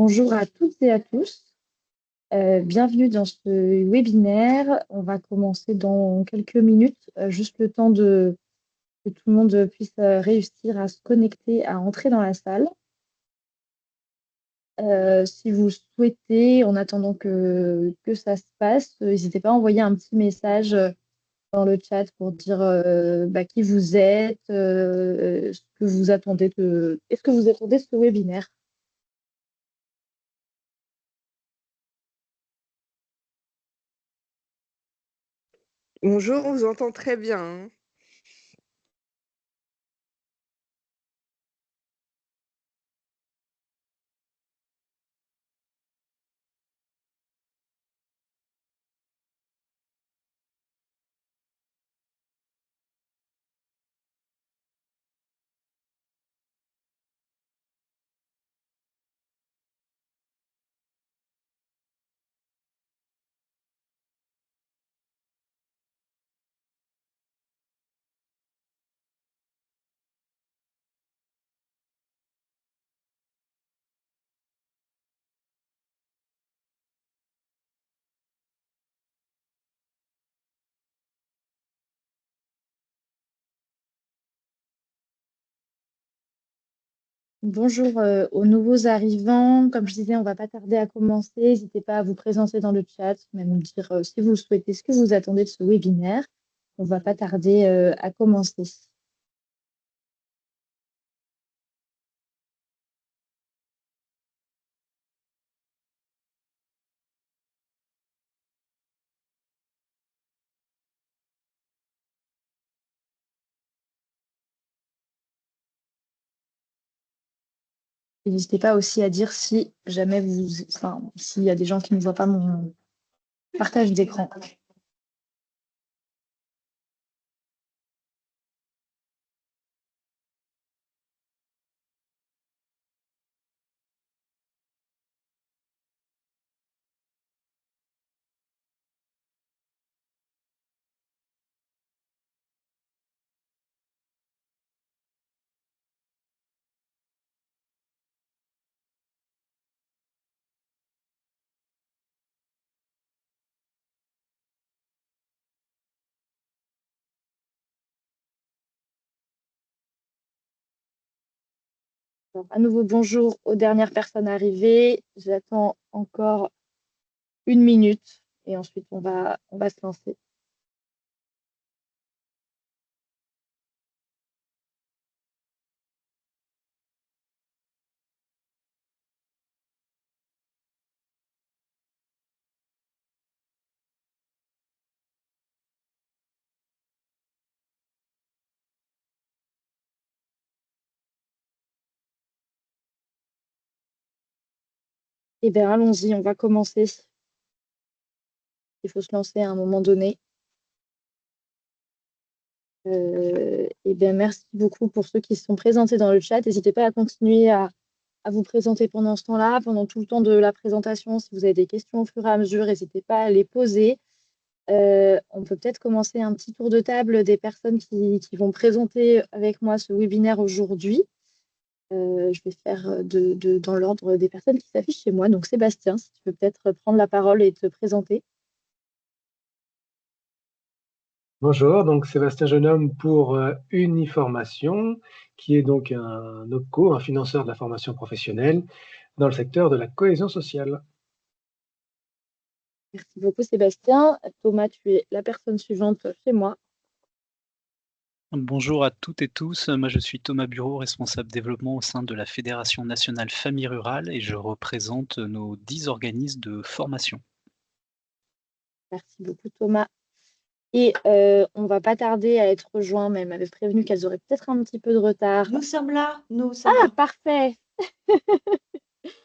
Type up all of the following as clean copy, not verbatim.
Bonjour à toutes et à tous. Bienvenue dans ce webinaire. On va commencer dans quelques minutes, juste le temps que tout le monde puisse réussir à se connecter, à entrer dans la salle. Si vous souhaitez, en attendant que ça se passe, n'hésitez pas à envoyer un petit message dans le chat pour dire qui vous êtes, ce que vous attendez est-ce que vous attendez ce webinaire? Bonjour, on vous entend très bien, hein. Bonjour aux nouveaux arrivants. Comme je disais, on ne va pas tarder à commencer. N'hésitez pas à vous présenter dans le chat, même me dire si vous souhaitez ce que vous attendez de ce webinaire. On ne va pas tarder à commencer. N'hésitez pas aussi à dire si jamais s'il y a des gens qui ne voient pas mon partage d'écran. Alors, à nouveau, bonjour aux dernières personnes arrivées. J'attends encore 1 minute et ensuite on va se lancer. Eh bien, allons-y, on va commencer. Il faut se lancer à un moment donné. Eh bien, merci beaucoup pour ceux qui se sont présentés dans le chat. N'hésitez pas à continuer à vous présenter pendant ce temps-là, pendant tout le temps de la présentation. Si vous avez des questions au fur et à mesure, n'hésitez pas à les poser. On peut peut-être commencer un petit tour de table des personnes qui vont présenter avec moi ce webinaire aujourd'hui. Je vais faire dans l'ordre des personnes qui s'affichent chez moi. Donc, Sébastien, si tu peux peut-être prendre la parole et te présenter. Bonjour, donc Sébastien Jeunhomme pour Uniformation, qui est donc un OPCO, un financeur de la formation professionnelle dans le secteur de la cohésion sociale. Merci beaucoup, Sébastien. Thomas, tu es la personne suivante chez moi. Bonjour à toutes et tous, moi je suis Thomas Bureau, responsable développement au sein de la Fédération nationale Famille Rurale et je représente nos 10 organismes de formation. Merci beaucoup, Thomas. Et on ne va pas tarder à être rejoints, mais elle m'avait prévenu qu'elles auraient peut-être un petit peu de retard. Nous sommes là, nous sommes Ah, là. parfait.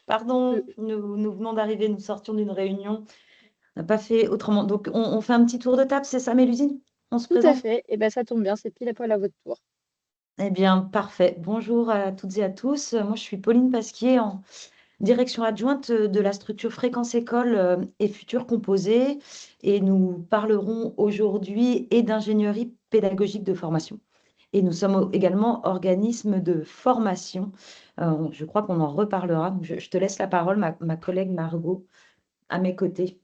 Pardon, nous venons d'arriver, nous sortions d'une réunion. On n'a pas fait autrement. Donc, on fait un petit tour de table, c'est ça, Mélusine? On se Tout à présente? fait. Et bien, ça tombe bien, c'est pile à poil à votre tour. Eh bien, parfait. Bonjour à toutes et à tous. Moi, je suis Pauline Pasquier, en direction adjointe de la structure Fréquence École et Futurs Composés. Et nous parlerons aujourd'hui et d'ingénierie pédagogique de formation Et nous sommes également organisme de formation. Je crois qu'on en reparlera. Donc, je te laisse la parole, ma collègue Margot, à mes côtés.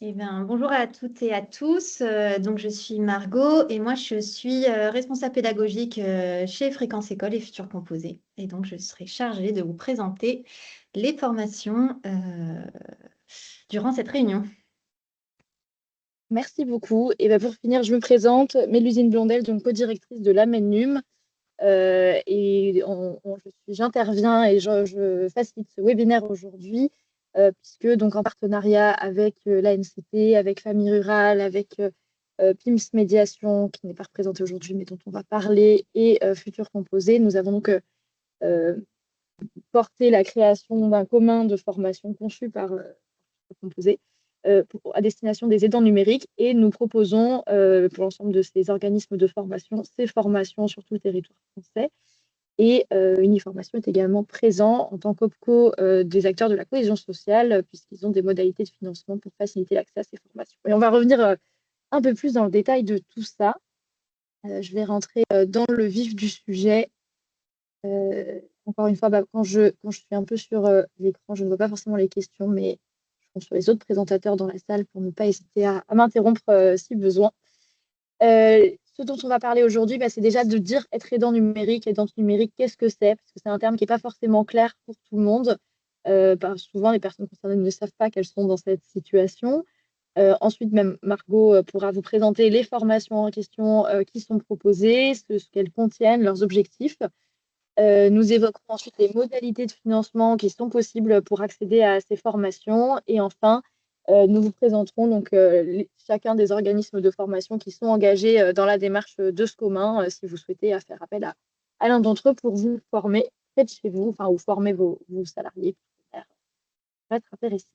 Eh bien, bonjour à toutes et à tous. Donc, je suis Margot et moi, je suis responsable pédagogique chez Fréquence École et Futurs Composés. Et donc, je serai chargée de vous présenter les formations durant cette réunion. Merci beaucoup. Et ben pour finir, je me présente, Mélusine Blondel, donc co-directrice de l'AMENUM. Et j'interviens et je facilite ce webinaire aujourd'hui, puisque donc en partenariat avec l'ANCT, avec Famille Rurale, avec PIMS Médiation, qui n'est pas représentée aujourd'hui, mais dont on va parler, et Futurs Composés, nous avons donc porté la création d'un commun de formation conçu par Futurs Composés à destination des aidants numériques, et nous proposons pour l'ensemble de ces organismes de formation, ces formations sur tout le territoire français. Et Uniformation est également présent en tant qu'OPCO des acteurs de la cohésion sociale, puisqu'ils ont des modalités de financement pour faciliter l'accès à ces formations. Et on va revenir un peu plus dans le détail de tout ça. Je vais rentrer dans le vif du sujet. Encore une fois, quand je suis un peu sur l'écran, je ne vois pas forcément les questions, mais sur les autres présentateurs dans la salle pour ne pas hésiter à m'interrompre si besoin. Ce dont on va parler aujourd'hui, c'est déjà de dire être aidant numérique. Aidant numérique, qu'est-ce que c'est? Parce que c'est un terme qui n'est pas forcément clair pour tout le monde. Souvent, les personnes concernées ne savent pas qu'elles sont dans cette situation. Ensuite, même Margot pourra vous présenter les formations en question qui sont proposées, ce qu'elles contiennent, leurs objectifs. Nous évoquerons ensuite les modalités de financement qui sont possibles pour accéder à ces formations. Et enfin, nous vous présenterons donc chacun des organismes de formation qui sont engagés dans la démarche de ce commun, si vous souhaitez faire appel à l'un d'entre eux pour vous former près de chez vous, ou former vos salariés. Ça va être intéressant.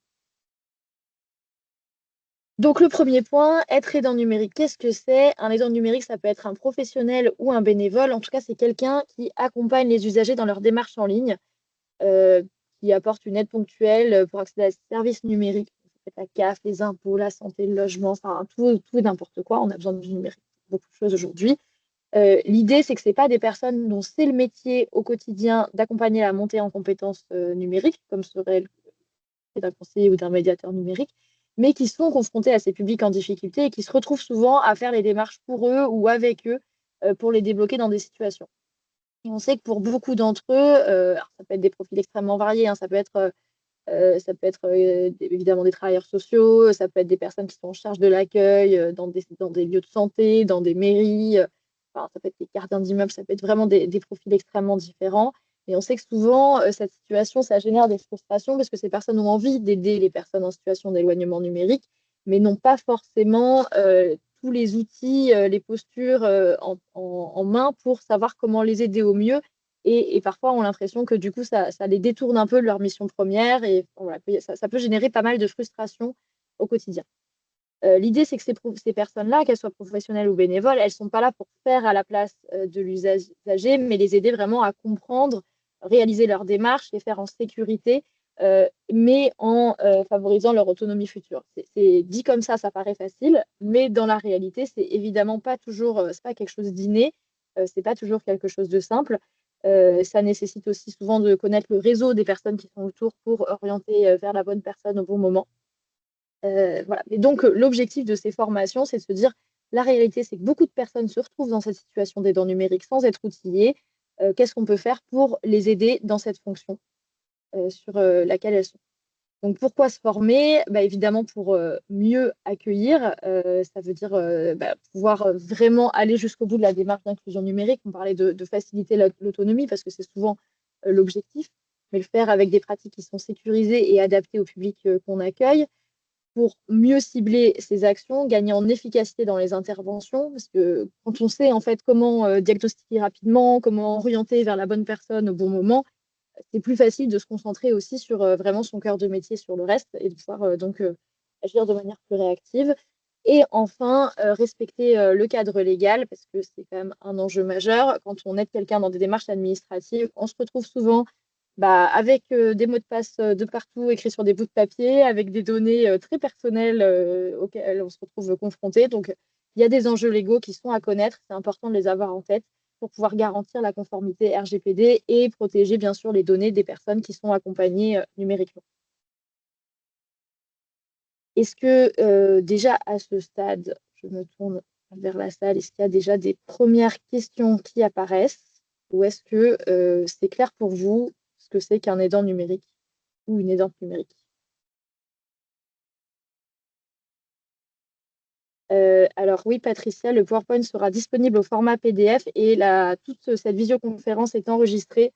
Donc, le premier point, être aidant numérique, qu'est-ce que c'est? Un aidant numérique, ça peut être un professionnel ou un bénévole. En tout cas, c'est quelqu'un qui accompagne les usagers dans leur démarche en ligne, qui apporte une aide ponctuelle pour accéder à des services numériques, la CAF, les impôts, la santé, le logement, tout et n'importe quoi. On a besoin du numérique, beaucoup de choses aujourd'hui. L'idée, c'est que ce n'est pas des personnes dont c'est le métier au quotidien d'accompagner la montée en compétences numériques, comme serait le cas d'un conseiller ou d'un médiateur numérique, mais qui sont confrontés à ces publics en difficulté et qui se retrouvent souvent à faire les démarches pour eux ou avec eux pour les débloquer dans des situations. Et on sait que pour beaucoup d'entre eux, ça peut être des profils extrêmement variés, ça peut être évidemment des travailleurs sociaux, ça peut être des personnes qui sont en charge de l'accueil dans des lieux de santé, dans des mairies, ça peut être des gardiens d'immeubles, ça peut être vraiment des profils extrêmement différents. Et on sait que souvent, cette situation, ça génère des frustrations parce que ces personnes ont envie d'aider les personnes en situation d'éloignement numérique, mais n'ont pas forcément tous les outils, les postures en main pour savoir comment les aider au mieux. Et parfois, on a l'impression que du coup, ça les détourne un peu de leur mission première. Et voilà, ça peut générer pas mal de frustration au quotidien. L'idée, c'est que ces personnes-là, qu'elles soient professionnelles ou bénévoles, elles ne sont pas là pour faire à la place de l'usager, mais les aider vraiment à comprendre, réaliser leur démarche, les faire en sécurité, mais en favorisant leur autonomie future. C'est dit comme ça paraît facile, mais dans la réalité, c'est évidemment pas toujours, c'est pas quelque chose d'inné, c'est pas toujours quelque chose de simple. Ça nécessite aussi souvent de connaître le réseau des personnes qui sont autour pour orienter vers la bonne personne au bon moment. Voilà. Et donc, l'objectif de ces formations, c'est de se dire, la réalité, c'est que beaucoup de personnes se retrouvent dans cette situation d'aidant numérique sans être outillées. Qu'est-ce qu'on peut faire pour les aider dans cette fonction sur laquelle elles sont? Donc, pourquoi se former? Évidemment, pour mieux accueillir, ça veut dire pouvoir vraiment aller jusqu'au bout de la démarche d'inclusion numérique. On parlait de faciliter l'autonomie parce que c'est souvent l'objectif, mais le faire avec des pratiques qui sont sécurisées et adaptées au public qu'on accueille, pour mieux cibler ces actions, gagner en efficacité dans les interventions, parce que quand on sait en fait comment diagnostiquer rapidement, comment orienter vers la bonne personne au bon moment, c'est plus facile de se concentrer aussi sur vraiment son cœur de métier sur le reste et de pouvoir agir de manière plus réactive. Et enfin, respecter le cadre légal, parce que c'est quand même un enjeu majeur. Quand on aide quelqu'un dans des démarches administratives, on se retrouve souvent avec des mots de passe de partout écrits sur des bouts de papier, avec des données très personnelles auxquelles on se retrouve confronté. Donc, il y a des enjeux légaux qui sont à connaître. C'est important de les avoir en tête pour pouvoir garantir la conformité RGPD et protéger bien sûr les données des personnes qui sont accompagnées numériquement. Est-ce que déjà à ce stade, je me tourne vers la salle, est-ce qu'il y a déjà des premières questions qui apparaissent ou est-ce que c'est clair pour vous ce que c'est qu'un aidant numérique ou une aidante numérique? Alors oui, Patricia, le PowerPoint sera disponible au format PDF et toute cette visioconférence est enregistrée,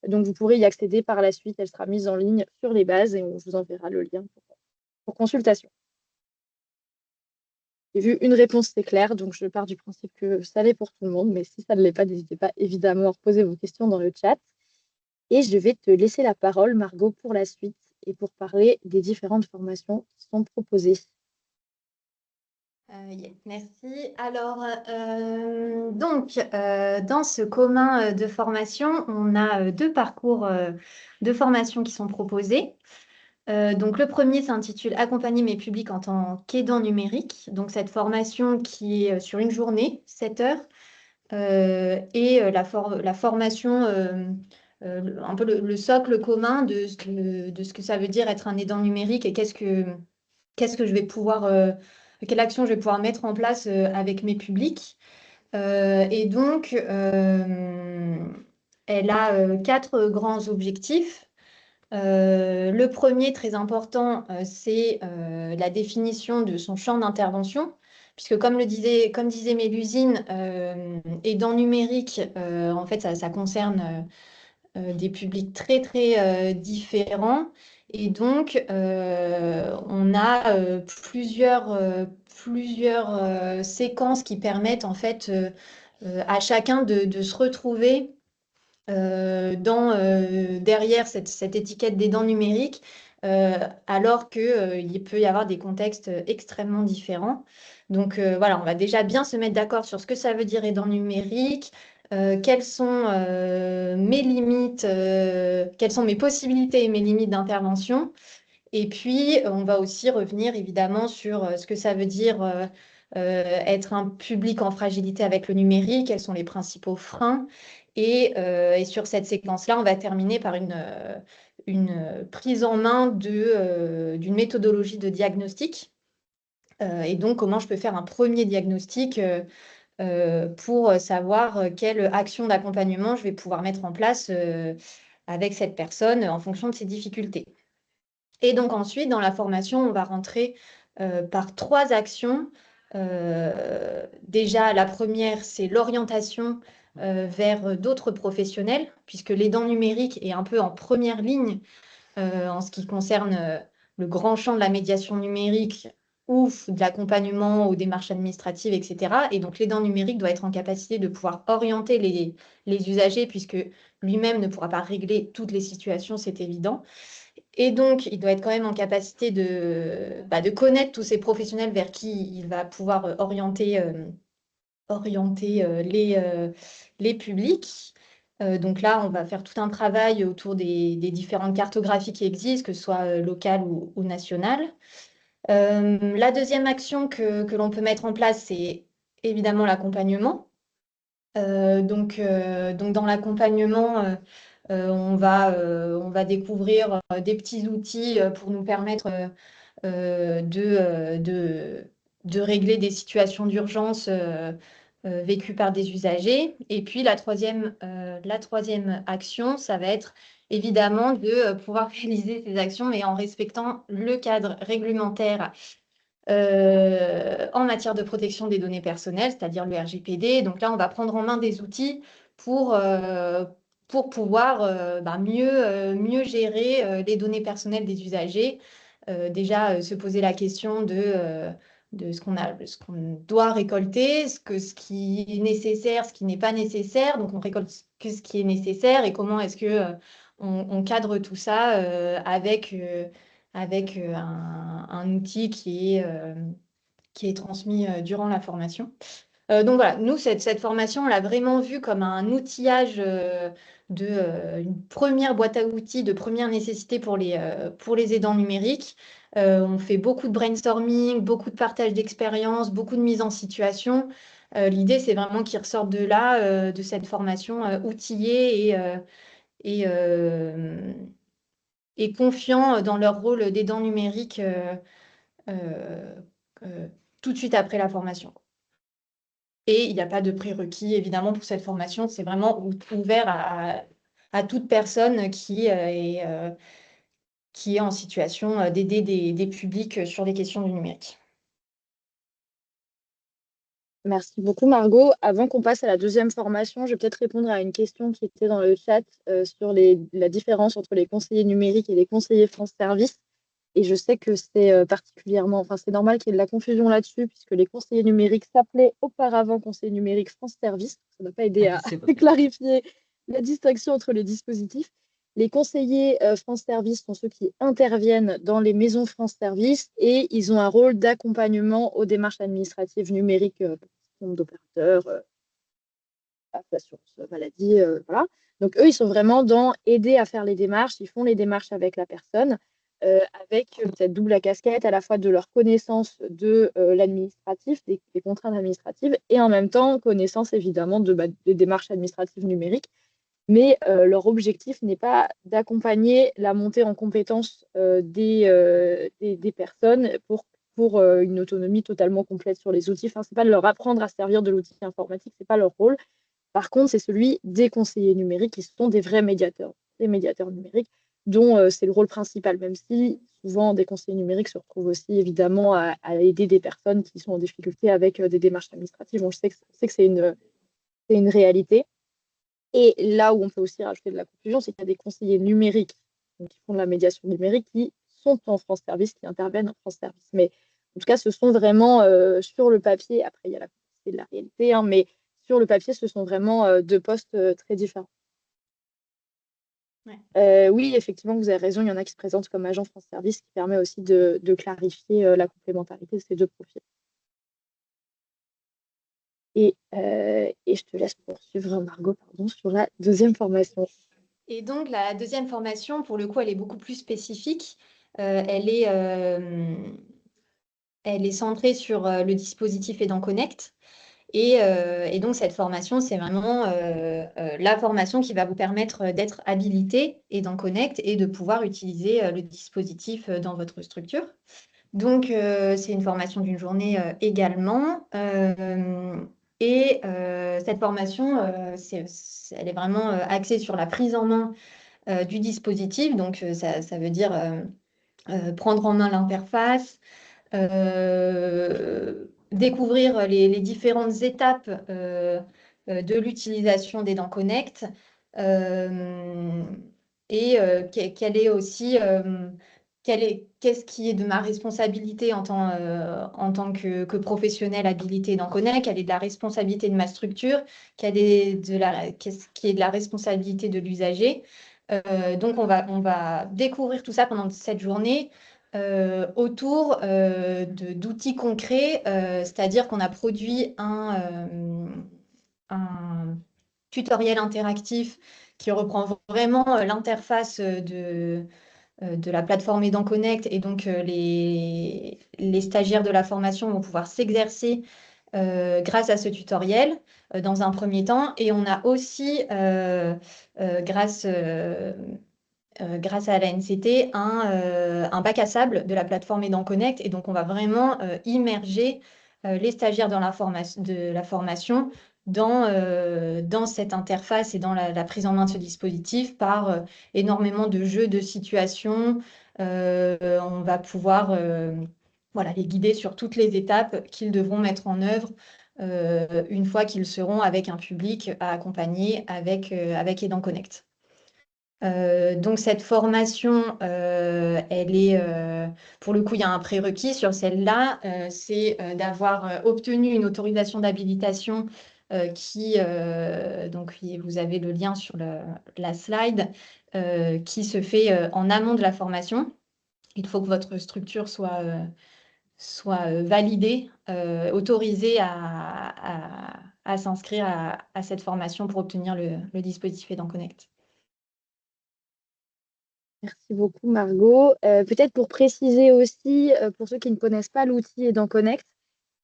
donc vous pourrez y accéder par la suite. Elle sera mise en ligne sur les bases et on vous enverra le lien pour consultation. J'ai vu une réponse, c'est clair, donc je pars du principe que ça l'est pour tout le monde, mais si ça ne l'est pas, n'hésitez pas évidemment à reposer vos questions dans le chat. Et je vais te laisser la parole, Margot, pour la suite et pour parler des différentes formations qui sont proposées. Merci. Alors, dans ce commun de formation, on a deux parcours de formation qui sont proposés. Donc, le premier s'intitule « Accompagner mes publics en tant qu'aidant numérique ». Donc, cette formation qui est sur une journée, 7 heures, et la formation, un peu le socle commun de ce que ça veut dire être un aidant numérique et qu'est-ce que je vais pouvoir... quelle action je vais pouvoir mettre en place avec mes publics. Et donc, elle a 4 grands objectifs. Le premier, très important, c'est la définition de son champ d'intervention, puisque comme disait Mélusine, aidant numérique, en fait, ça concerne des publics très, très différents. Et donc, on a plusieurs séquences qui permettent en fait à chacun de se retrouver derrière cette étiquette d'aidant numérique, alors qu'il peut y avoir des contextes extrêmement différents. Donc voilà, on va déjà bien se mettre d'accord sur ce que ça veut dire aidant numérique, quelles sont mes limites, quelles sont mes possibilités et mes limites d'intervention. Et puis, on va aussi revenir évidemment sur ce que ça veut dire être un public en fragilité avec le numérique, quels sont les principaux freins. Et sur cette séquence-là, on va terminer par une prise en main d'une méthodologie de diagnostic. Et donc, comment je peux faire un premier diagnostic pour savoir quelle action d'accompagnement je vais pouvoir mettre en place avec cette personne en fonction de ses difficultés. Et donc ensuite, dans la formation, on va rentrer par 3 actions. Déjà, la première, c'est l'orientation vers d'autres professionnels, puisque l'aidant numérique est un peu en première ligne en ce qui concerne le grand champ de la médiation numérique ou de l'accompagnement aux démarches administratives, etc. Et donc, l'aidant numérique doit être en capacité de pouvoir orienter les usagers, puisque lui-même ne pourra pas régler toutes les situations, c'est évident. Et donc, il doit être quand même en capacité de connaître tous ces professionnels vers qui il va pouvoir orienter les publics. Donc là, on va faire tout un travail autour des différentes cartographies qui existent, que ce soit locales ou nationales. La deuxième action que l'on peut mettre en place, c'est évidemment l'accompagnement. Donc, dans l'accompagnement, on va découvrir des petits outils pour nous permettre de régler des situations d'urgence vécues par des usagers. Et puis, la troisième action, ça va être évidemment de pouvoir réaliser ces actions, mais en respectant le cadre réglementaire en matière de protection des données personnelles, c'est-à-dire le RGPD. Donc là, on va prendre en main des outils pour pouvoir mieux gérer les données personnelles des usagers. Déjà, se poser la question de ce qu'on doit récolter, ce qui est nécessaire, ce qui n'est pas nécessaire. Donc, on récolte que ce qui est nécessaire et comment est-ce que on cadre tout ça avec un outil qui est transmis durant la formation. Donc voilà, nous, cette formation, on l'a vraiment vue comme un outillage une première boîte à outils de première nécessité pour les aidants numériques. On fait beaucoup de brainstorming, beaucoup de partage d'expériences, beaucoup de mise en situation. L'idée, c'est vraiment qu'ils ressortent de là, de cette formation outillée et confiants dans leur rôle d'aidant numérique euh, euh, tout de suite après la formation. Et il n'y a pas de prérequis, évidemment, pour cette formation. C'est vraiment ouvert à toute personne qui est en situation d'aider des publics sur les questions du numérique. Merci beaucoup, Margot. Avant qu'on passe à la deuxième formation, je vais peut-être répondre à une question qui était dans le chat sur la différence entre les conseillers numériques et les conseillers France Service. Et je sais que c'est particulièrement, enfin, c'est normal qu'il y ait de la confusion là-dessus, puisque les conseillers numériques s'appelaient auparavant conseillers numériques France Service. Ça n'a pas aidé à clarifier la distinction entre les dispositifs. Les conseillers France Service sont ceux qui interviennent dans les maisons France Service et ils ont un rôle d'accompagnement aux démarches administratives numériques, nombre d'opérateurs, l'assurance maladie, voilà. Donc eux, ils sont vraiment dans aider à faire les démarches, ils font les démarches avec la personne, avec cette double casquette à la fois de leur connaissance de l'administratif, des contraintes administratives, et en même temps connaissance évidemment des démarches administratives numériques. Mais leur objectif n'est pas d'accompagner la montée en compétences des personnes pour une autonomie totalement complète sur les outils. Enfin, ce n'est pas de leur apprendre à servir de l'outil informatique, ce n'est pas leur rôle. Par contre, c'est celui des conseillers numériques qui sont des vrais médiateurs, des médiateurs numériques, dont c'est le rôle principal, même si souvent des conseillers numériques se retrouvent aussi évidemment à aider des personnes qui sont en difficulté avec des démarches administratives. Donc, je sais que c'est une réalité. Et là où on peut aussi rajouter de la confusion, c'est qu'il y a des conseillers numériques donc, qui font de la médiation numérique qui sont en France Service, qui interviennent en France Service. Mais en tout cas, ce sont vraiment sur le papier, après il y a la complexité de la réalité, hein, mais sur le papier, ce sont vraiment deux postes très différents. Ouais. Oui, effectivement, vous avez raison, il y en a qui se présentent comme agent France Service, qui permet aussi de clarifier la complémentarité de ces deux profils. Et je te laisse poursuivre, Margot, sur la deuxième formation. Et donc, la deuxième formation, pour le coup, elle est beaucoup plus spécifique. Elle est centrée sur le dispositif Aidant Connect. Et donc, cette formation, c'est vraiment la formation qui va vous permettre d'être habilité Aidant Connect et de pouvoir utiliser le dispositif dans votre structure. Donc, c'est une formation d'une journée également. Cette formation, elle est vraiment axée sur la prise en main du dispositif. Donc, ça veut dire prendre en main l'interface, découvrir les différentes étapes de l'utilisation d'Aidant Connect quelle est aussi qu'est-ce qui est de ma responsabilité en tant que professionnel habilité Aidant Connect, quelle est de la responsabilité de ma structure, qu'est-ce qui est de la responsabilité de l'usager. Donc, on va découvrir tout ça pendant cette journée autour d'outils concrets, c'est-à-dire qu'on a produit un tutoriel interactif qui reprend vraiment l'interface de la plateforme Aidant Connect et donc les stagiaires de la formation vont pouvoir s'exercer grâce à ce tutoriel dans un premier temps. Et on a aussi, grâce à la NCT, un bac à sable de la plateforme Aidant Connect. Et donc, on va vraiment immerger les stagiaires de la formation dans cette interface et dans la prise en main de ce dispositif par énormément de jeux de situations. On va pouvoir les guider sur toutes les étapes qu'ils devront mettre en œuvre une fois qu'ils seront avec un public à accompagner avec Aidant Connect. Donc cette formation, elle est, pour le coup, il y a un prérequis sur celle-là, c'est d'avoir obtenu une autorisation d'habilitation donc vous avez le lien sur la slide, qui se fait en amont de la formation. Il faut que votre structure soit validée, autorisée à s'inscrire à cette formation pour obtenir le dispositif Aidant Connect. Merci beaucoup, Margot. Peut-être pour préciser aussi, pour ceux qui ne connaissent pas l'outil Aidant Connect,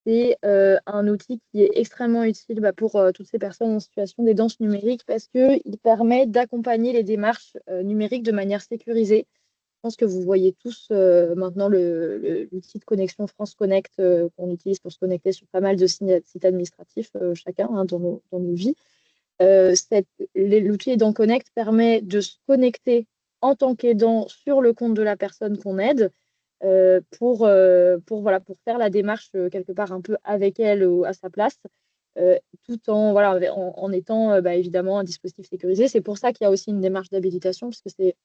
c'est un outil qui est extrêmement utile pour toutes ces personnes en situation d'aidance numérique parce qu'il permet d'accompagner les démarches numériques de manière sécurisée. Je pense que vous voyez tous maintenant l'outil de connexion France Connect qu'on utilise pour se connecter sur pas mal de sites administratifs chacun dans nos vies. L'outil Aidant Connect permet de se connecter en tant qu'aidant sur le compte de la personne qu'on aide pour faire la démarche quelque part un peu avec elle ou à sa place, tout en étant évidemment un dispositif sécurisé. C'est pour ça qu'il y a aussi une démarche d'habilitation, puisque c'est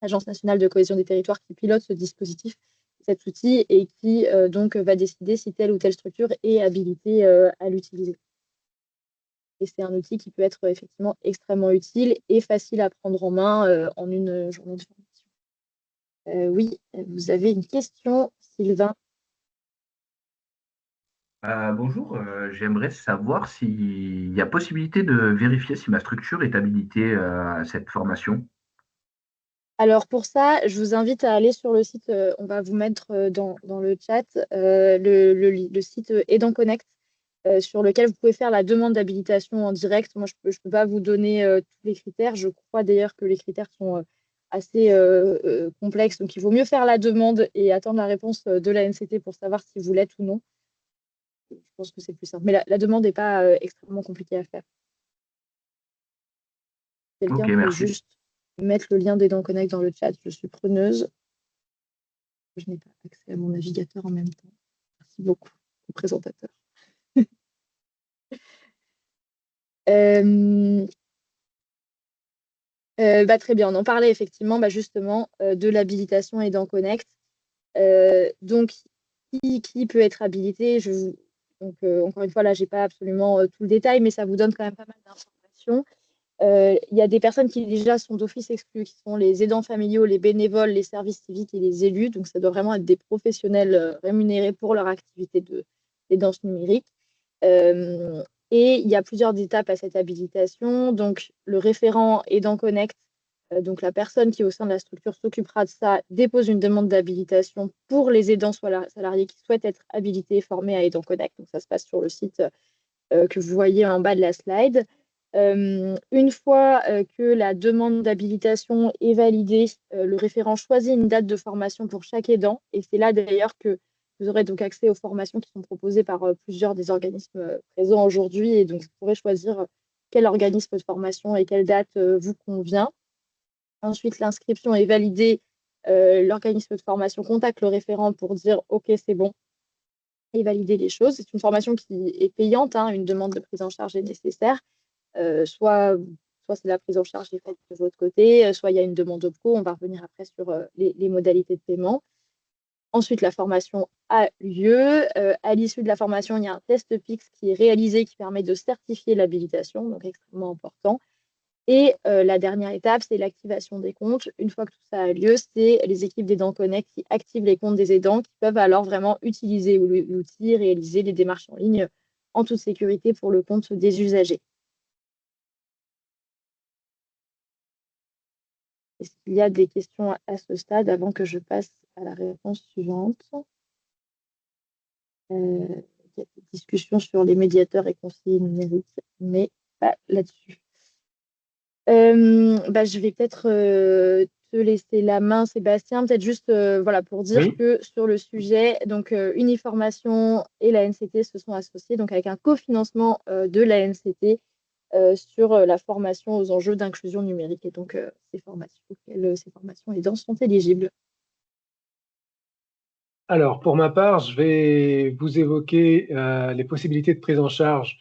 l'Agence nationale de cohésion des territoires qui pilote ce dispositif, cet outil, et qui donc va décider si telle ou telle structure est habilitée à l'utiliser. Et c'est un outil qui peut être effectivement extrêmement utile et facile à prendre en main en une journée de formation. Oui, vous avez une question, Sylvain? Bonjour, j'aimerais savoir s'il y a possibilité de vérifier si ma structure est habilitée à cette formation. Alors pour ça, je vous invite à aller sur le site, on va vous mettre dans le chat le site Aidant Connect, sur lequel vous pouvez faire la demande d'habilitation en direct. Moi, je peux pas vous donner tous les critères. Je crois d'ailleurs que les critères sont assez complexes, donc il vaut mieux faire la demande et attendre la réponse de la NCT pour savoir si vous l'êtes ou non. Je pense que c'est plus simple. Mais la demande n'est pas extrêmement compliquée à faire. Quelqu'un peut merci. juste mettre le lien d'Aidant Connect dans le chat. Je suis preneuse. Je n'ai pas accès à mon navigateur en même temps. Merci beaucoup au présentateur. Très bien, on en parlait effectivement justement de l'habilitation Aidant Connect. Donc, qui peut être habilité? Encore une fois, là, je n'ai pas absolument tout le détail, mais ça vous donne quand même pas mal d'informations. Il y a des personnes qui déjà sont d'office exclues, qui sont les aidants familiaux, les bénévoles, les services civiques et les élus. Donc, ça doit vraiment être des professionnels rémunérés pour leur activité d'aidance numérique. Et il y a plusieurs étapes à cette habilitation. Donc, le référent Aidant Connect, donc la personne qui, au sein de la structure, s'occupera de ça, dépose une demande d'habilitation pour les aidants salariés qui souhaitent être habilités et formés à Aidant Connect. Donc, ça se passe sur le site que vous voyez en bas de la slide. Une fois que la demande d'habilitation est validée, le référent choisit une date de formation pour chaque aidant. Et c'est là d'ailleurs que vous aurez donc accès aux formations qui sont proposées par plusieurs des organismes présents aujourd'hui. Et donc, vous pourrez choisir quel organisme de formation et quelle date vous convient. Ensuite, l'inscription est validée. L'organisme de formation contacte le référent pour dire « OK, c'est bon » et valider les choses. C'est une formation qui est payante, une demande de prise en charge est nécessaire. Soit c'est la prise en charge qui est faite de votre côté, soit il y a une demande OPCO. On va revenir après sur les modalités de paiement. Ensuite, la formation a lieu. À l'issue de la formation, il y a un test PIX qui est réalisé qui permet de certifier l'habilitation, donc extrêmement important. Et la dernière étape, c'est l'activation des comptes. Une fois que tout ça a lieu, c'est les équipes d'Aidant Connect qui activent les comptes des aidants qui peuvent alors vraiment utiliser l'outil, réaliser les démarches en ligne en toute sécurité pour le compte des usagers. Est-ce qu'il y a des questions à ce stade avant que je passe à la réponse suivante? Il y a des discussions sur les médiateurs et conseillers numériques, mais pas là-dessus. Je vais peut-être te laisser la main, Sébastien, peut-être juste pour dire que sur le sujet, donc Uniformation et la NCT se sont associés, donc avec un cofinancement de la NCT sur la formation aux enjeux d'inclusion numérique. Et donc, ces formations aidants sont éligibles. Alors, pour ma part, je vais vous évoquer les possibilités de prise en charge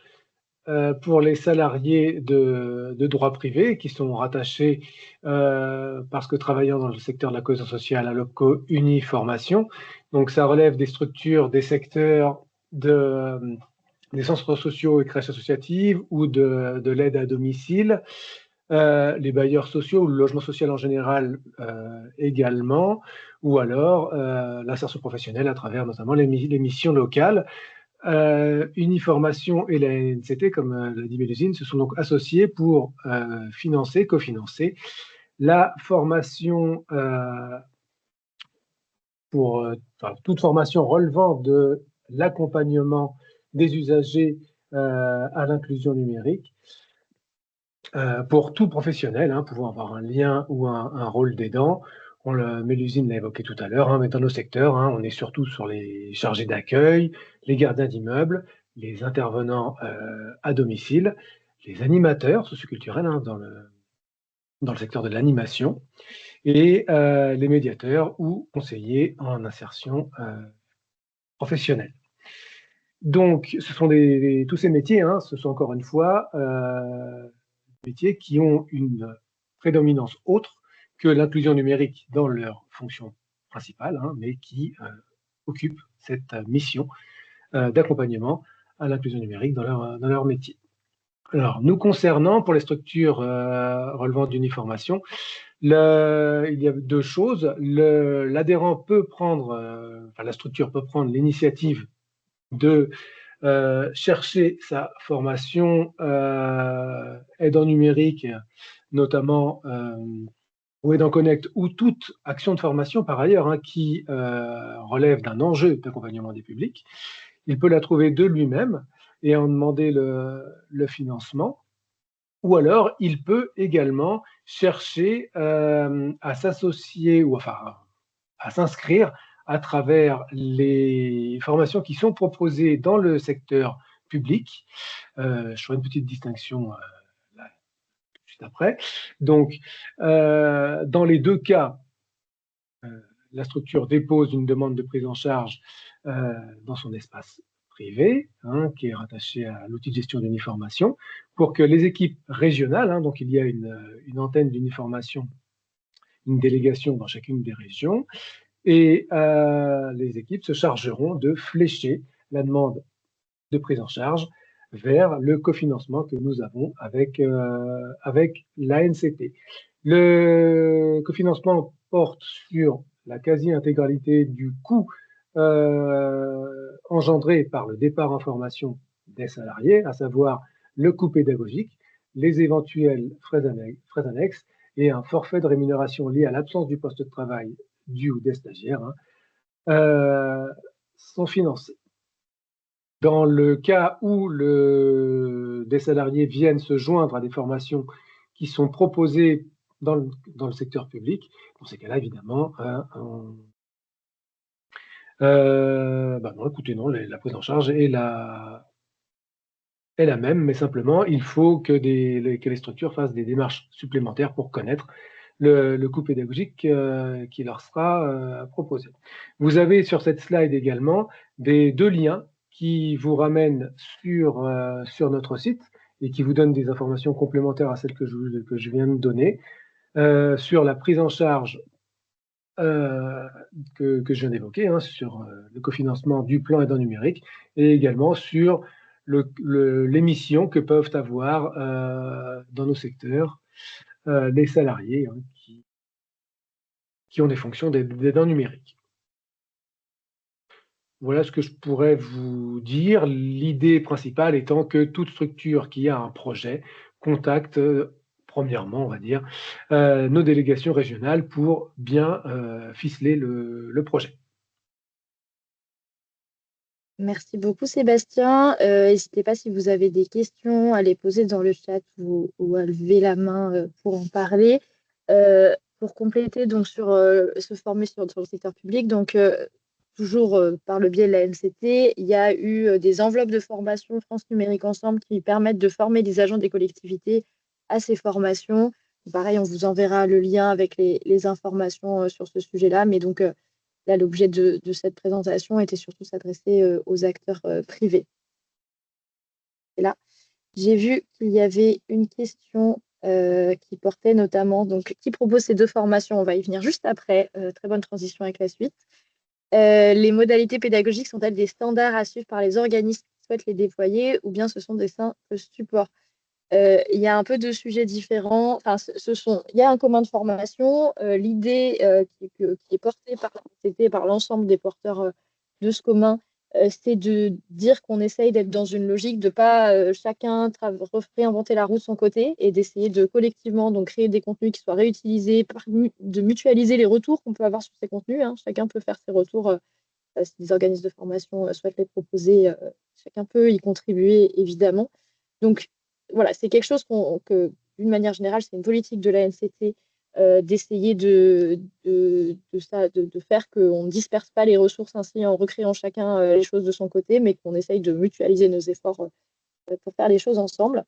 pour les salariés de droit privé qui sont rattachés, parce que travaillant dans le secteur de la cohésion sociale, à l'OPCO Uniformation. Donc, ça relève des structures, des secteurs des centres sociaux et crèches associatives ou de l'aide à domicile, les bailleurs sociaux ou le logement social en général également, ou alors l'insertion professionnelle à travers notamment les missions locales. Uniformation et la NCT, comme l'a dit Mélusine, se sont donc associés pour cofinancer la formation pour toute formation relevant de l'accompagnement des usagers à l'inclusion numérique pour tout professionnel, pouvant avoir un lien ou un rôle d'aidant. Mélusine l'a évoqué tout à l'heure, mais dans nos secteurs, on est surtout sur les chargés d'accueil, les gardiens d'immeubles, les intervenants à domicile, les animateurs socioculturels dans le secteur de l'animation, et les médiateurs ou conseillers en insertion professionnelle. Donc, ce sont tous ces métiers, ce sont encore une fois métiers qui ont une prédominance autre que l'inclusion numérique dans leur fonction principale, mais qui occupent cette mission d'accompagnement à l'inclusion numérique dans leur métier. Alors, nous concernant, pour les structures relevant d'uniformation, il y a deux choses. L'adhérent peut prendre, la structure peut prendre l'initiative de chercher sa formation aidant numérique, notamment ou Aidant Connect, ou toute action de formation par ailleurs qui relève d'un enjeu d'accompagnement des publics. Il peut la trouver de lui-même et en demander le financement. Ou alors, il peut également chercher à s'associer ou à s'inscrire à travers les formations qui sont proposées dans le secteur public. Je ferai une petite distinction là, tout de suite après. Donc, dans les deux cas, la structure dépose une demande de prise en charge dans son espace privé, qui est rattaché à l'outil de gestion d'uniformation, pour que les équipes régionales, donc il y a une antenne d'uniformation, une délégation dans chacune des régions, et les équipes se chargeront de flécher la demande de prise en charge vers le cofinancement que nous avons avec l'ANCT. Le cofinancement porte sur la quasi-intégralité du coût engendré par le départ en formation des salariés, à savoir le coût pédagogique, les éventuels frais annexes et un forfait de rémunération lié à l'absence du poste de travail du ou des stagiaires sont financés. Dans le cas où des salariés viennent se joindre à des formations qui sont proposées dans le secteur public, dans ces cas-là, évidemment, non, écoutez, non, la prise en charge est la même, mais simplement, il faut que les structures fassent des démarches supplémentaires pour connaître le coût pédagogique qui leur sera proposé. Vous avez sur cette slide également deux liens qui vous ramènent sur notre site et qui vous donnent des informations complémentaires à celles que je viens de donner sur la prise en charge que je viens d'évoquer, sur le cofinancement du plan aidant numérique et également sur les missions que peuvent avoir dans nos secteurs les salariés qui ont des fonctions d'aidant numérique. Voilà ce que je pourrais vous dire. L'idée principale étant que toute structure qui a un projet contacte, premièrement, on va dire, nos délégations régionales pour bien ficeler le projet. Merci beaucoup, Sébastien. N'hésitez pas si vous avez des questions à les poser dans le chat ou à lever la main pour en parler. Pour compléter, donc, sur se former sur le secteur public, donc toujours par le biais de la NCT, il y a eu des enveloppes de formation France Numérique Ensemble qui permettent de former les agents des collectivités à ces formations. Pareil, on vous enverra le lien avec les informations sur ce sujet-là, mais donc là, l'objet de cette présentation était surtout s'adresser aux acteurs privés. Et là, j'ai vu qu'il y avait une question qui portait notamment, donc qui propose ces deux formations. On va y venir juste après. Très bonne transition avec la suite. Les modalités pédagogiques sont-elles des standards à suivre par les organismes qui souhaitent les déployer ou bien ce sont des simples supports? Il y a un peu de sujets différents. Enfin, il y a un commun de formation. L'idée qui est portée par l'ensemble des porteurs de ce commun, c'est de dire qu'on essaye d'être dans une logique de ne pas chacun réinventer la roue de son côté et d'essayer de collectivement donc, créer des contenus qui soient réutilisés, de mutualiser les retours qu'on peut avoir sur ces contenus. Chacun peut faire ses retours si des organismes de formation souhaitent les proposer, chacun peut y contribuer, évidemment. Donc, voilà, c'est quelque chose que, d'une manière générale, c'est une politique de l'ANCT d'essayer de faire qu'on ne disperse pas les ressources ainsi en recréant chacun les choses de son côté, mais qu'on essaye de mutualiser nos efforts pour faire les choses ensemble.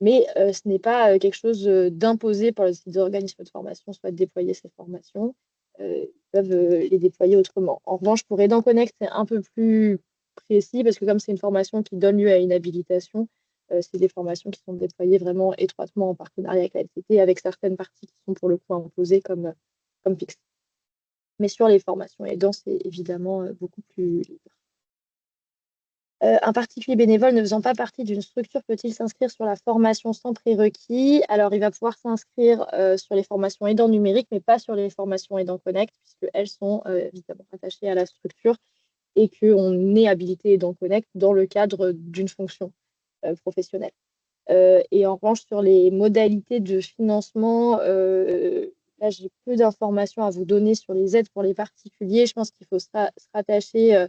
Mais ce n'est pas quelque chose d'imposé par les organismes de formation, soit de déployer ces formations. Ils peuvent les déployer autrement. En revanche, pour Aidant Connect, c'est un peu plus précis parce que comme c'est une formation qui donne lieu à une habilitation, c'est des formations qui sont déployées vraiment étroitement en partenariat avec la LCT, avec certaines parties qui sont pour le coup imposées comme fixes. Mais sur les formations aidants, c'est évidemment beaucoup plus libre. Un particulier bénévole ne faisant pas partie d'une structure peut-il s'inscrire sur la formation sans prérequis? Alors, il va pouvoir s'inscrire sur les formations aidants numériques, mais pas sur les formations aidants Connect, puisqu'elles sont évidemment attachées à la structure et qu'on est habilité aidant Connect dans le cadre d'une fonction professionnelle. Et en revanche, sur les modalités de financement, là, j'ai peu d'informations à vous donner sur les aides pour les particuliers. Je pense qu'il faut se rattacher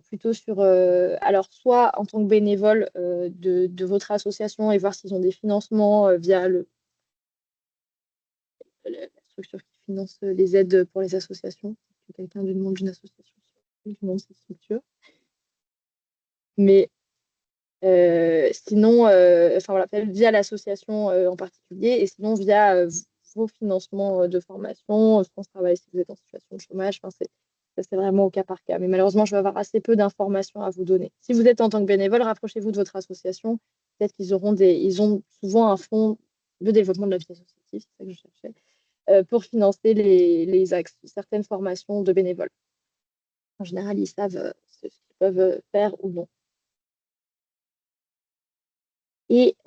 plutôt sur, alors soit en tant que bénévole de votre association et voir s'ils ont des financements via la structure qui finance les aides pour les associations. Que quelqu'un lui demande d'une association, lui demande cette structure. Mais sinon, voilà, via l'association en particulier, et sinon via vos financements de formation, France Travail si vous êtes en situation de chômage, ça c'est vraiment au cas par cas. Mais malheureusement, je vais avoir assez peu d'informations à vous donner. Si vous êtes en tant que bénévole, rapprochez-vous de votre association. Peut-être qu'ils ils ont souvent un fonds de développement de la vie associative, c'est ça que je cherchais, pour financer certaines formations de bénévoles. En général, ils savent ce qu'ils peuvent faire ou non. Et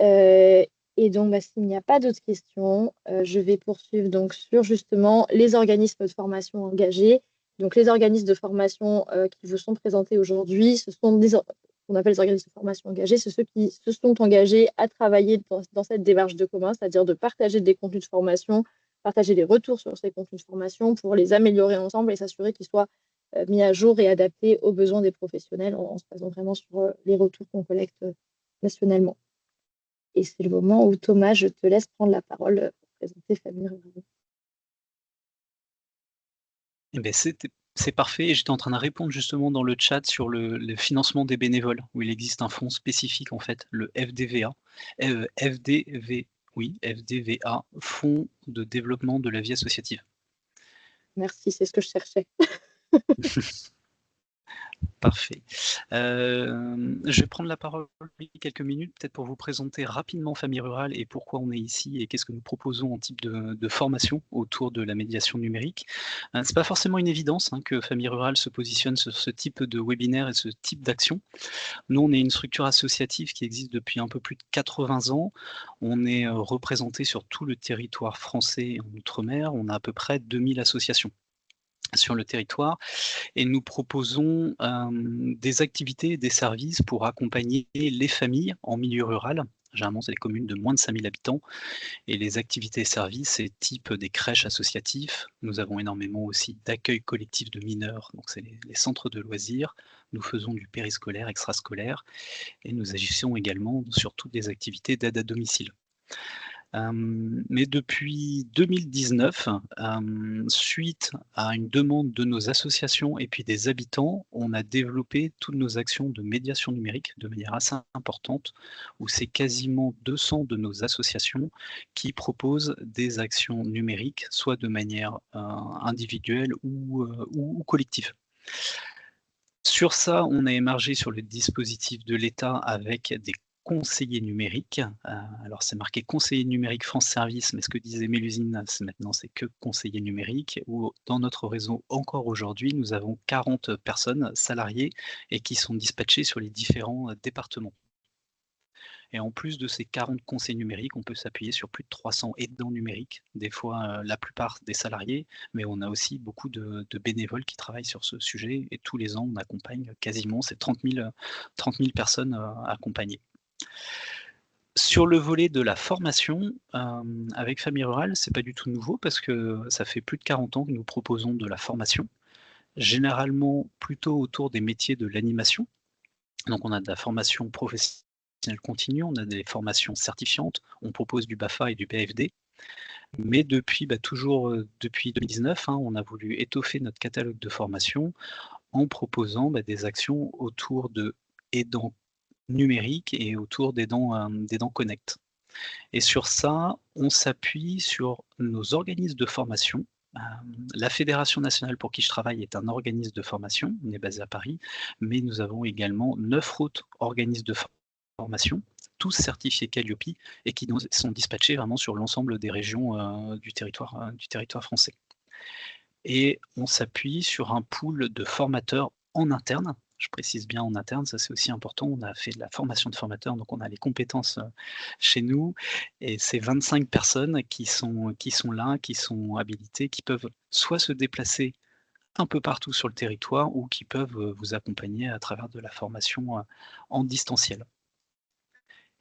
donc, s'il n'y a pas d'autres questions, je vais poursuivre donc sur justement les organismes de formation engagés. Donc, les organismes de formation qui vous sont présentés aujourd'hui, ce sont qu'on appelle les organismes de formation engagés, c'est ceux qui se sont engagés à travailler dans cette démarche de commun, c'est-à-dire de partager des contenus de formation, partager des retours sur ces contenus de formation pour les améliorer ensemble et s'assurer qu'ils soient mis à jour et adaptés aux besoins des professionnels en se basant vraiment sur les retours qu'on collecte nationalement. Et c'est le moment où, Thomas, je te laisse prendre la parole pour présenter Famille Rurale. Eh ben, c'est parfait. Et j'étais en train de répondre justement dans le chat sur le financement des bénévoles, où il existe un fonds spécifique, en fait, le FDVA. FDVA, Fonds de développement de la vie associative. Merci, c'est ce que je cherchais. Parfait. Je vais prendre la parole quelques minutes peut-être pour vous présenter rapidement Famille Rurale et pourquoi on est ici et qu'est-ce que nous proposons en type de formation autour de la médiation numérique. C'est pas forcément une évidence que Famille Rurale se positionne sur ce type de webinaire et ce type d'action. Nous, on est une structure associative qui existe depuis un peu plus de 80 ans. On est représenté sur tout le territoire français et en Outre-mer. On a à peu près 2000 associations sur le territoire et nous proposons des activités et des services pour accompagner les familles en milieu rural. Généralement, c'est des communes de moins de 5000 habitants et les activités et services, c'est type des crèches associatives. Nous avons énormément aussi d'accueil collectif de mineurs, donc c'est les centres de loisirs. Nous faisons du périscolaire, extrascolaire et nous agissons également sur toutes les activités d'aide à domicile. Mais depuis 2019, suite à une demande de nos associations et puis des habitants, on a développé toutes nos actions de médiation numérique de manière assez importante, où c'est quasiment 200 de nos associations qui proposent des actions numériques, soit de manière individuelle ou collective. Sur ça, on a émargé sur le dispositif de l'État avec des conseillers numériques. Alors c'est marqué conseiller numérique France Service, mais ce que disait Mélusine, maintenant c'est que conseiller numérique, où dans notre réseau encore aujourd'hui, nous avons 40 personnes salariées et qui sont dispatchées sur les différents départements. Et en plus de ces 40 conseils numériques, on peut s'appuyer sur plus de 300 aidants numériques, des fois la plupart des salariés, mais on a aussi beaucoup de bénévoles qui travaillent sur ce sujet et tous les ans, on accompagne quasiment ces 30 000 personnes accompagnées. Sur le volet de la formation, avec Famille Rurale, c'est pas du tout nouveau parce que ça fait plus de 40 ans que nous proposons de la formation. généralement plutôt autour des métiers de l'animation. Donc on a de la formation professionnelle continue, on a des formations certifiantes, on propose du BAFA et du BFD. Mais depuis, toujours depuis 2019, on a voulu étoffer notre catalogue de formation en proposant des actions autour de aidants numériques et autour d'aidants Connect. Et sur ça, on s'appuie sur nos organismes de formation. La Fédération nationale pour qui je travaille est un organisme de formation, on est basé à Paris, mais nous avons également 9 autres organismes de formation, tous certifiés Calliope et qui nous sont dispatchés vraiment sur l'ensemble des régions du territoire français. Et on s'appuie sur un pool de formateurs en interne. Je précise bien en interne, ça c'est aussi important. On a fait de la formation de formateurs, donc on a les compétences chez nous. Et c'est 25 personnes qui sont là, qui sont habilitées, qui peuvent soit se déplacer un peu partout sur le territoire ou qui peuvent vous accompagner à travers de la formation en distanciel.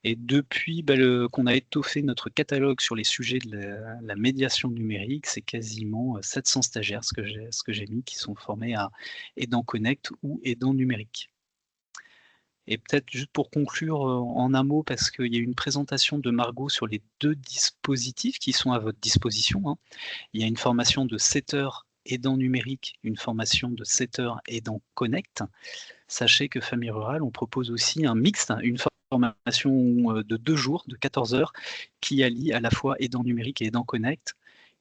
Et depuis qu'on a étoffé notre catalogue sur les sujets de la médiation numérique, c'est quasiment 700 stagiaires, ce que j'ai mis, qui sont formés à aidants Connect ou aidants numériques. Et peut-être juste pour conclure en un mot, parce qu'il y a eu une présentation de Margot sur les 2 dispositifs qui sont à votre disposition. Il y a une formation de 7 heures aidants numériques, une formation de 7 heures aidants Connect. Sachez que Famille Rurale, on propose aussi un mixte, une formation de 2 jours, de 14 heures, qui allie à la fois aidants numériques et aidants Connect,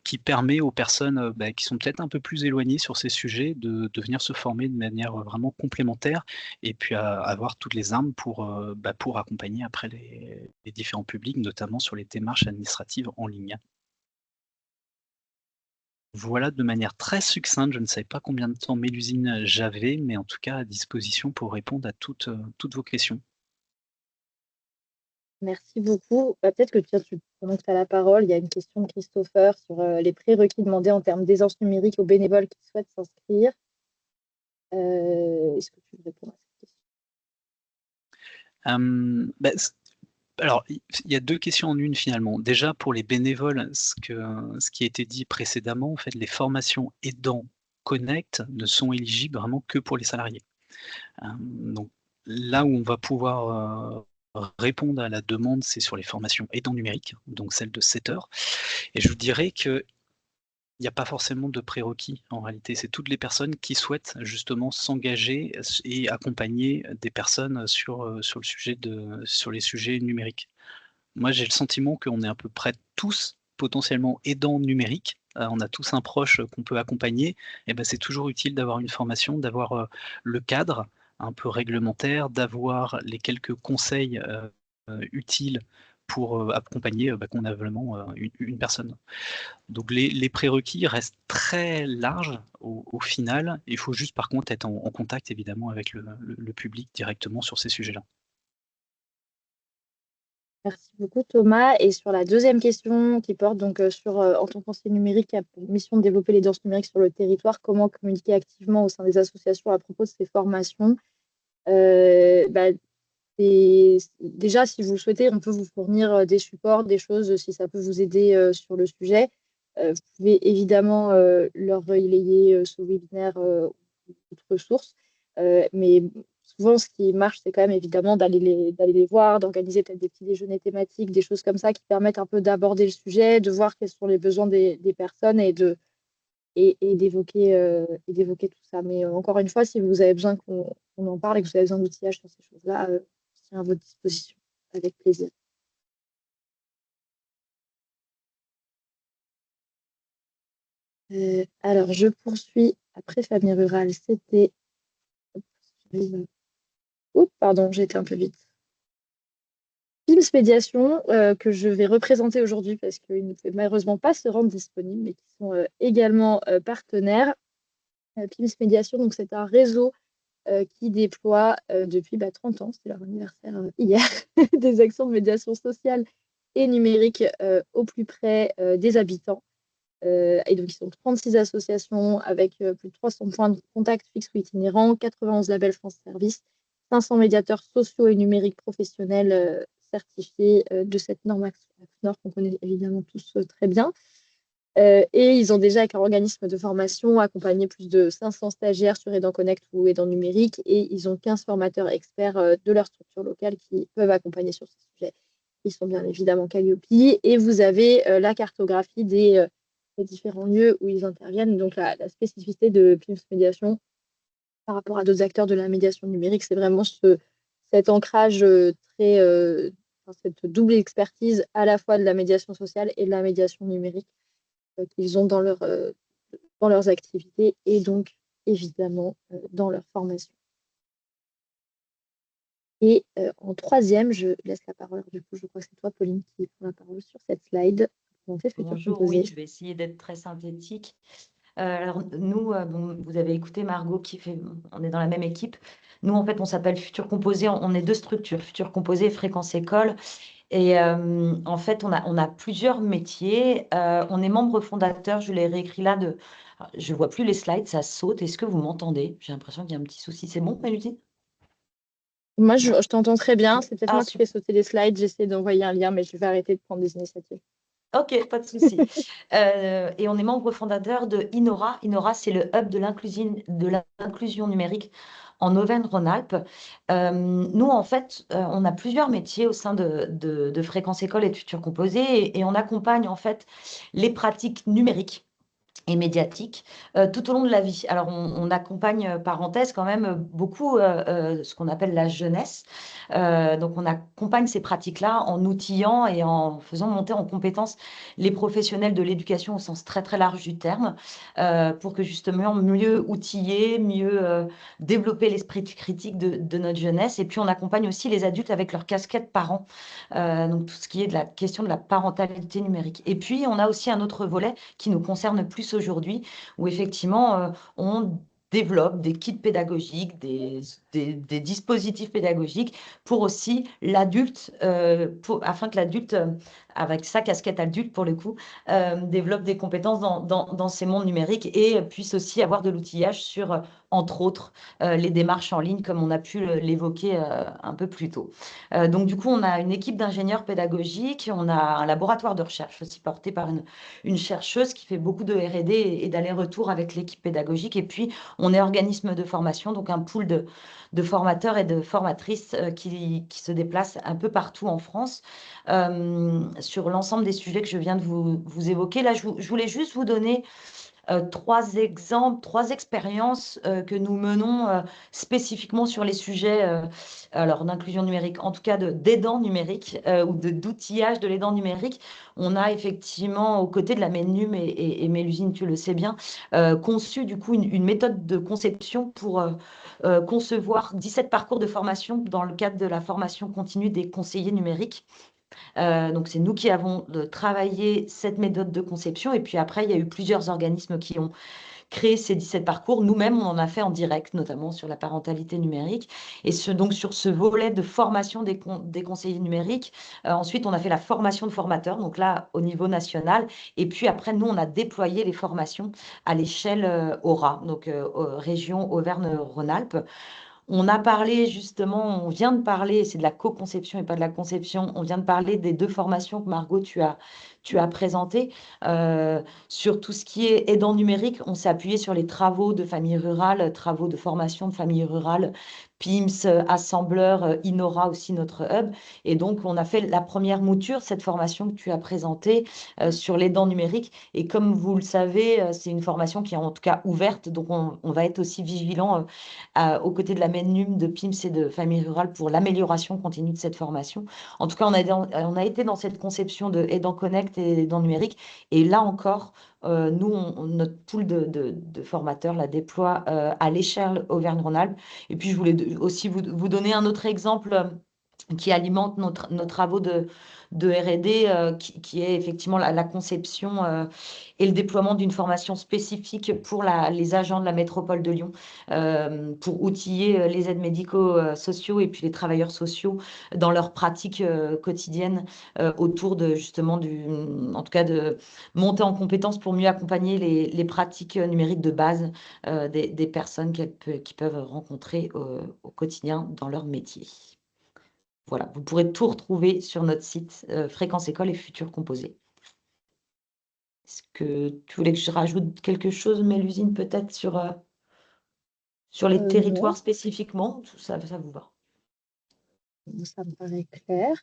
qui permet aux personnes qui sont peut-être un peu plus éloignées sur ces sujets de venir se former de manière vraiment complémentaire et puis avoir toutes les armes pour accompagner après les différents publics, notamment sur les démarches administratives en ligne. Voilà, de manière très succincte, je ne savais pas combien de temps Mélusine j'avais, mais en tout cas à disposition pour répondre à toutes vos questions. Merci beaucoup. Peut-être que pendant que tu as la parole, il y a une question de Christopher sur les prérequis demandés en termes d'aisance numérique aux bénévoles qui souhaitent s'inscrire. Est-ce que tu veux répondre à cette question? Alors, il y a 2 questions en une finalement. Déjà, pour les bénévoles, ce qui a été dit précédemment, en fait, les formations aidants Connect ne sont éligibles vraiment que pour les salariés. Donc là où on va pouvoir répondre à la demande, c'est sur les formations aidants numériques, donc celles de 7 heures. Et je vous dirais qu'il n'y a pas forcément de prérequis en réalité. C'est toutes les personnes qui souhaitent justement s'engager et accompagner des personnes sur les sujets numériques. Moi, j'ai le sentiment qu'on est à peu près tous potentiellement aidants numériques. On a tous un proche qu'on peut accompagner. Et c'est toujours utile d'avoir une formation, d'avoir le cadre un peu réglementaire, d'avoir les quelques conseils utiles pour accompagner convenablement une personne. Donc les prérequis restent très larges au final. Il faut juste par contre être en contact évidemment avec le public directement sur ces sujets-là. Merci beaucoup Thomas. Et sur la deuxième question qui porte donc sur, en tant que conseiller numérique, qui a pour mission de développer les danses numériques sur le territoire, comment communiquer activement au sein des associations à propos de ces formations? Déjà, si vous le souhaitez, on peut vous fournir des supports, des choses, si ça peut vous aider sur le sujet. Vous pouvez évidemment leur relayer ce webinaire ou d'autres sources. Mais souvent, ce qui marche, c'est quand même évidemment d'aller les voir, d'organiser peut-être des petits déjeuners thématiques, des choses comme ça qui permettent un peu d'aborder le sujet, de voir quels sont les besoins des personnes et d'évoquer tout ça. Mais encore une fois, si vous avez besoin qu'on en parle et que vous avez besoin d'outillage sur ces choses-là, je tiens à votre disposition avec plaisir. Alors, je poursuis. Après Famille Rurale, c'était... Oups, pardon, j'ai été un peu vite. Pims Médiation, que je vais représenter aujourd'hui parce qu'ils ne pouvaient malheureusement pas se rendre disponibles, mais qui sont également partenaires. Pims Médiation, donc c'est un réseau qui déploie depuis 30 ans, c'était leur anniversaire hier, des actions de médiation sociale et numérique au plus près des habitants. Et donc, ils sont 36 associations avec plus de 300 points de contact fixes ou itinérants, 91 labels France Service, 500 médiateurs sociaux et numériques professionnels certifiés de cette norme ACNOR qu'on connaît évidemment tous très bien. Et ils ont déjà, avec leur organisme de formation, accompagné plus de 500 stagiaires sur Aidant Connect ou Aidant Numérique. Et ils ont 15 formateurs experts de leur structure locale qui peuvent accompagner sur ces sujets. Ils sont bien évidemment Calliope. Et vous avez la cartographie des différents lieux où ils interviennent. Donc, la spécificité de PIMS Médiation par rapport à d'autres acteurs de la médiation numérique, c'est vraiment cet ancrage cette double expertise à la fois de la médiation sociale et de la médiation numérique qu'ils ont dans leurs activités et donc évidemment dans leur formation. Et en troisième, je laisse la parole. Du coup, je crois que c'est toi, Pauline, qui prend la parole sur cette slide. Bonjour, oui, je vais essayer d'être très synthétique. Alors, nous, vous avez écouté Margot on est dans la même équipe. Nous, en fait, on s'appelle Futur Composé. On est deux structures, Futur Composé et Fréquence École. Et en fait, on a plusieurs métiers. On est membre fondateur. Je l'ai réécrit là. Je ne vois plus les slides, ça saute. Est-ce que vous m'entendez? J'ai l'impression qu'il y a un petit souci. C'est bon, Mélodie? Moi, je t'entends très bien. C'est peut-être moi qui super. fais sauter les slides. J'essaie d'envoyer un lien, mais je vais arrêter de prendre des initiatives. Ok, pas de souci. Et on est membre fondateur de Inora. Inora, c'est le hub de l'inclusion numérique en Auvergne-Rhône-Alpes. Nous, en fait, on a plusieurs métiers au sein de Fréquence École et de Futur Composé et on accompagne en fait les pratiques numériques et médiatique tout au long de la vie. Alors, on accompagne, parenthèse, quand même beaucoup ce qu'on appelle la jeunesse. Donc, on accompagne ces pratiques-là en outillant et en faisant monter en compétence les professionnels de l'éducation au sens très, très large du terme, pour que justement mieux outiller, mieux développer l'esprit critique de notre jeunesse. Et puis, on accompagne aussi les adultes avec leur casquette parents, donc tout ce qui est de la question de la parentalité numérique. Et puis, on a aussi un autre volet qui nous concerne plus aujourd'hui, où effectivement, on développe des kits pédagogiques, des dispositifs pédagogiques pour aussi l'adulte, afin que l'adulte, avec sa casquette adulte pour le coup, développe des compétences dans ces mondes numériques et puisse aussi avoir de l'outillage sur, entre autres, les démarches en ligne, comme on a pu l'évoquer un peu plus tôt. Donc, du coup, on a une équipe d'ingénieurs pédagogiques, on a un laboratoire de recherche aussi porté par une chercheuse qui fait beaucoup de R&D et d'aller-retour avec l'équipe pédagogique. Et puis, on est organisme de formation, donc un pool de formateurs et de formatrices qui se déplacent un peu partout en France sur l'ensemble des sujets que je viens de vous évoquer. Là, je voulais juste vous donner 3 exemples, 3 expériences que nous menons spécifiquement sur les sujets alors d'inclusion numérique, en tout cas d'aidants numériques ou d'outillage de l'aidant numérique. On a effectivement, aux côtés de la MENUM et Mélusine, tu le sais bien, conçu du coup une méthode de conception pour concevoir 17 parcours de formation dans le cadre de la formation continue des conseillers numériques. Donc, c'est nous qui avons travaillé cette méthode de conception. Et puis après, il y a eu plusieurs organismes qui ont créé ces 17 parcours. Nous-mêmes, on en a fait en direct, notamment sur la parentalité numérique. Et donc, sur ce volet de formation des conseillers numériques, ensuite, on a fait la formation de formateurs, donc là, au niveau national. Et puis après, nous, on a déployé les formations à l'échelle AURA, donc région Auvergne-Rhône-Alpes. On a parlé justement, on vient de parler, c'est de la co-conception et pas de la conception, on vient de parler des 2 formations que Margot, tu as présentées. Sur tout ce qui est aidant numérique, on s'est appuyé sur les travaux de famille rurale, travaux de formation de famille rurale, PIMS, Assembleur, Inora aussi, notre hub. Et donc, on a fait la première mouture, cette formation que tu as présentée sur l'aidant numérique. Et comme vous le savez, c'est une formation qui est en tout cas ouverte, donc on va être aussi vigilant aux côtés de la MENUM, de PIMS et de Famille Rurale pour l'amélioration continue de cette formation. En tout cas, on a été dans cette conception de Aidant Connect et Aidant Numérique. Et là encore, nous, notre pool de formateurs la déploie à l'échelle Auvergne-Rhône-Alpes. Et puis, je voulais aussi vous donner un autre exemple qui alimente nos travaux de R&D, qui est effectivement la conception et le déploiement d'une formation spécifique pour les agents de la métropole de Lyon, pour outiller les aides médico-sociaux et puis les travailleurs sociaux dans leurs pratiques quotidiennes autour de justement en tout cas de monter en compétences pour mieux accompagner les pratiques numériques de base des personnes qui peuvent rencontrer au quotidien dans leur métier. Voilà, vous pourrez tout retrouver sur notre site Fréquence École et Futur Composé. Est-ce que tu voulais que je rajoute quelque chose, Mélusine, peut-être sur les Non, territoires spécifiquement? Ça vous va? ça me paraît clair.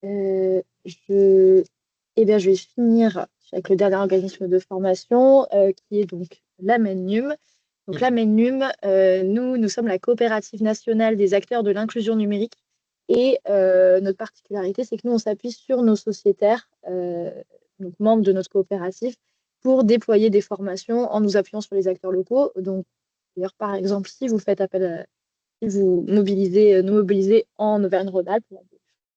Je vais finir avec le dernier organisme de formation, qui est donc l'AMENNUM. Donc l'AMENNUM, nous sommes la coopérative nationale des acteurs de l'inclusion numérique. Et notre particularité, c'est que nous, on s'appuie sur nos sociétaires, donc membres de notre coopérative, pour déployer des formations en nous appuyant sur les acteurs locaux. Donc, d'ailleurs, par exemple, si vous faites appel à, si vous mobilisez, nous mobilisez en Auvergne-Rhône-Alpes,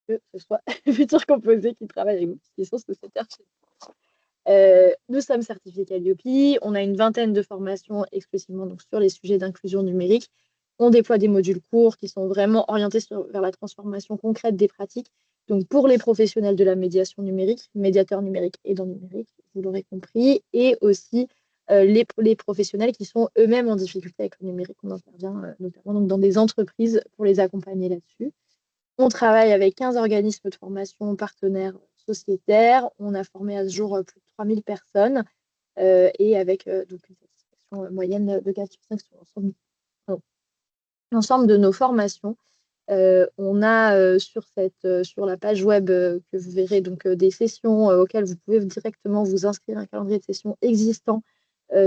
que ce soit Futur Composé qui travaille avec vous, qui sont sociétaires chez nous. Nous sommes certifiés Calliope, on a une vingtaine de formations exclusivement donc, sur les sujets d'inclusion numérique. On déploie des modules courts qui sont vraiment orientés vers la transformation concrète des pratiques. Donc pour les professionnels de la médiation numérique, médiateurs numériques aidants numériques, vous l'aurez compris, et aussi les professionnels qui sont eux-mêmes en difficulté avec le numérique. On intervient notamment donc, dans des entreprises pour les accompagner là-dessus. On travaille avec 15 organismes de formation partenaires sociétaires. On a formé à ce jour plus de 3000 personnes et avec donc une satisfaction moyenne de 4/5 sur l'ensemble de nos formations. On a sur la page web que vous verrez donc des sessions auxquelles vous pouvez directement vous inscrire, un calendrier de sessions existant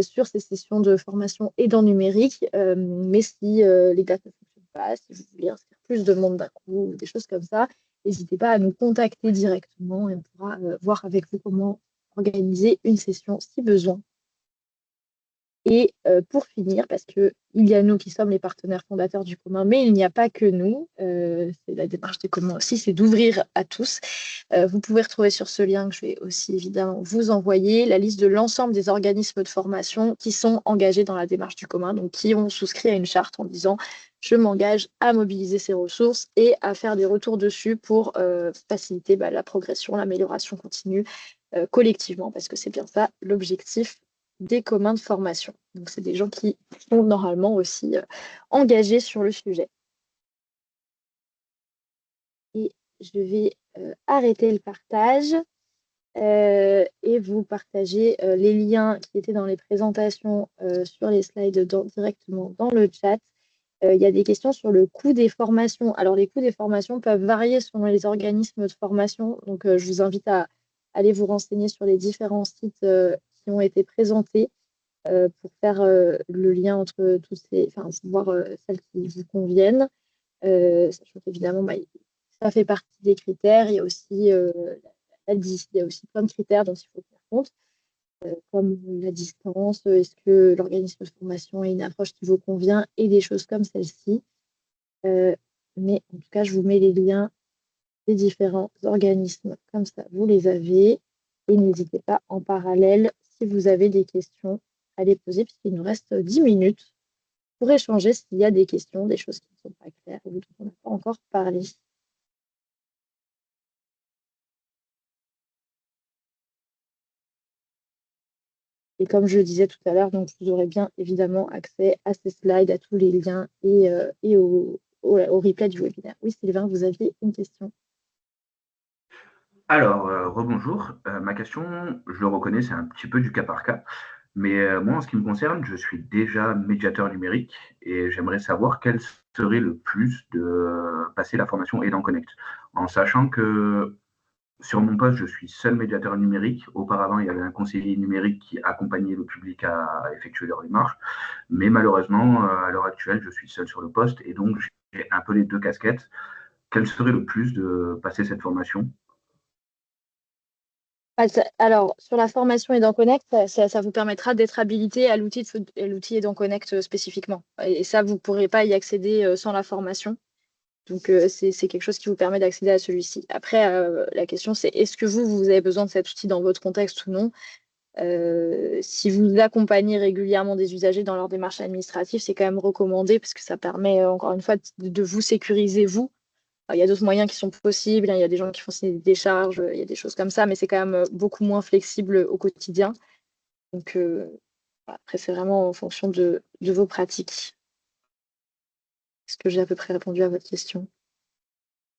sur ces sessions de formation et dans numérique. Mais si les dates ne fonctionnent pas, si vous voulez inscrire plus de monde d'un coup, des choses comme ça, n'hésitez pas à nous contacter directement et on pourra voir avec vous comment organiser une session si besoin. Et pour finir, parce qu'il y a nous qui sommes les partenaires fondateurs du commun, mais il n'y a pas que nous, c'est la démarche des communs aussi, c'est d'ouvrir à tous. Vous pouvez retrouver sur ce lien que je vais aussi évidemment vous envoyer la liste de l'ensemble des organismes de formation qui sont engagés dans la démarche du commun, donc qui ont souscrit à une charte en disant je m'engage à mobiliser ces ressources et à faire des retours dessus pour faciliter la progression, l'amélioration continue collectivement, parce que c'est bien ça l'objectif des communs de formation. Donc, c'est des gens qui sont normalement aussi engagés sur le sujet. Et je vais arrêter le partage et vous partager les liens qui étaient dans les présentations sur les slides directement dans le chat. Il y a des questions sur le coût des formations. Alors, les coûts des formations peuvent varier selon les organismes de formation. Donc, je vous invite à aller vous renseigner sur les différents sites qui ont été présentés pour faire le lien entre tous ces, enfin, voir celles qui vous conviennent. Sachant qu'évidemment, ça fait partie des critères. Il y a aussi il y a aussi plein de critères dont il faut tenir compte, comme la distance, est-ce que l'organisme de formation a une approche qui vous convient et des choses comme celle-ci. Mais en tout cas, je vous mets les liens des différents organismes, comme ça, vous les avez. Et n'hésitez pas en parallèle, si vous avez des questions, à les poser, puisqu'il nous reste 10 minutes pour échanger s'il y a des questions, des choses qui ne sont pas claires ou dont on n'a pas encore parlé. Et comme je le disais tout à l'heure, donc vous aurez bien évidemment accès à ces slides, à tous les liens et au replay du webinaire. Oui, Sylvain, vous aviez une question. Alors, rebonjour. Ma question, je le reconnais, c'est un petit peu du cas par cas. Mais moi, en ce qui me concerne, je suis déjà médiateur numérique et j'aimerais savoir quel serait le plus de passer la formation Aidant Connect. En sachant que sur mon poste, je suis seul médiateur numérique. Auparavant, il y avait un conseiller numérique qui accompagnait le public à effectuer leurs démarches. Mais malheureusement, à l'heure actuelle, je suis seul sur le poste et donc j'ai un peu les deux casquettes. Quel serait le plus de passer cette formation? Alors, sur la formation Aidant Connect, ça vous permettra d'être habilité à l'outil Aidant Connect spécifiquement. Et ça, vous ne pourrez pas y accéder sans la formation. Donc, c'est quelque chose qui vous permet d'accéder à celui-ci. Après, la question, c'est est-ce que vous avez besoin de cet outil dans votre contexte ou non? Si vous accompagnez régulièrement des usagers dans leur démarche administrative, c'est quand même recommandé parce que ça permet, encore une fois, de vous sécuriser, vous. Alors, il y a d'autres moyens qui sont possibles, hein, il y a des gens qui font signer des décharges, il y a des choses comme ça, mais c'est quand même beaucoup moins flexible au quotidien. Donc, après, c'est vraiment en fonction de vos pratiques. Est-ce que j'ai à peu près répondu à votre question?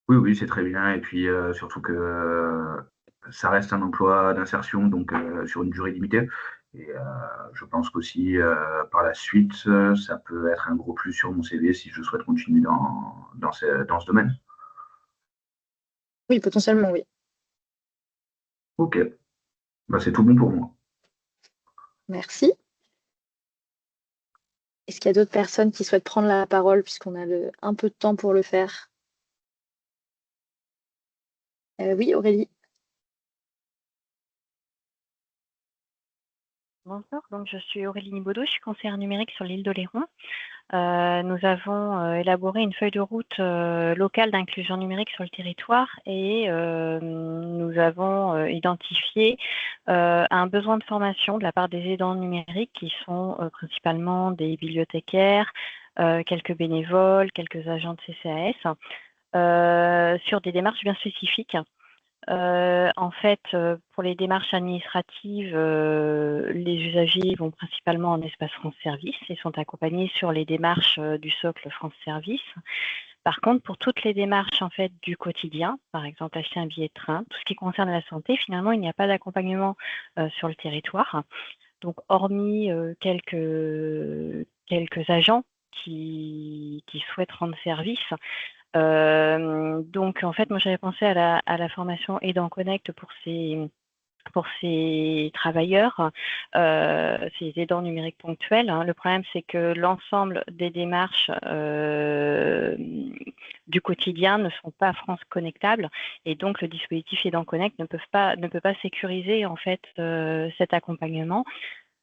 Oui, oui, c'est très bien. Et puis surtout que ça reste un emploi d'insertion, donc sur une durée limitée. Et je pense qu'aussi, par la suite, ça peut être un gros plus sur mon CV si je souhaite continuer dans ce domaine. Oui, potentiellement, oui. Ok, bah, c'est tout bon pour moi. Merci. Est-ce qu'il y a d'autres personnes qui souhaitent prendre la parole puisqu'on a un peu de temps pour le faire? Oui, Aurélie. Bonjour, donc je suis Aurélie Nibaudot, je suis conseillère numérique sur l'île d'Oléron. Nous avons élaboré une feuille de route locale d'inclusion numérique sur le territoire et nous avons identifié un besoin de formation de la part des aidants numériques qui sont principalement des bibliothécaires, quelques bénévoles, quelques agents de CCAS, sur des démarches bien spécifiques. En fait, pour les démarches administratives, les usagers vont principalement en espace France Service et sont accompagnés sur les démarches du socle France Service. Par contre, pour toutes les démarches en fait du quotidien, par exemple acheter un billet de train, tout ce qui concerne la santé, finalement, il n'y a pas d'accompagnement sur le territoire. Donc, hormis quelques agents qui souhaitent rendre service, donc, en fait, moi, j'avais pensé à la formation Aidant Connect pour ces travailleurs, ces aidants numériques ponctuels. Hein. Le problème, c'est que l'ensemble des démarches du quotidien ne sont pas France connectables et donc le dispositif Aidant Connect ne peut pas sécuriser en fait cet accompagnement.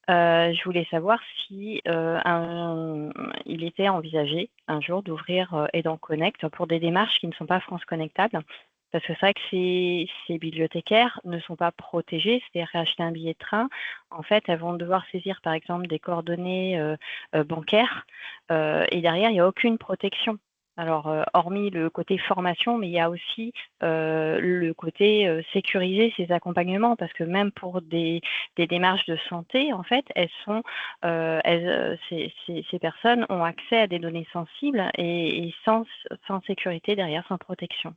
Je voulais savoir si il était envisagé un jour d'ouvrir Aidant Connect pour des démarches qui ne sont pas France connectables. Parce que c'est vrai que ces bibliothécaires ne sont pas protégés, c'est-à-dire qu'acheter un billet de train, en fait, elles vont devoir saisir par exemple des coordonnées bancaires et derrière, il n'y a aucune protection. Alors, hormis le côté formation, mais il y a aussi le côté sécuriser ces accompagnements, parce que même pour des démarches de santé, en fait, ces personnes ont accès à des données sensibles et sans sécurité derrière, sans protection.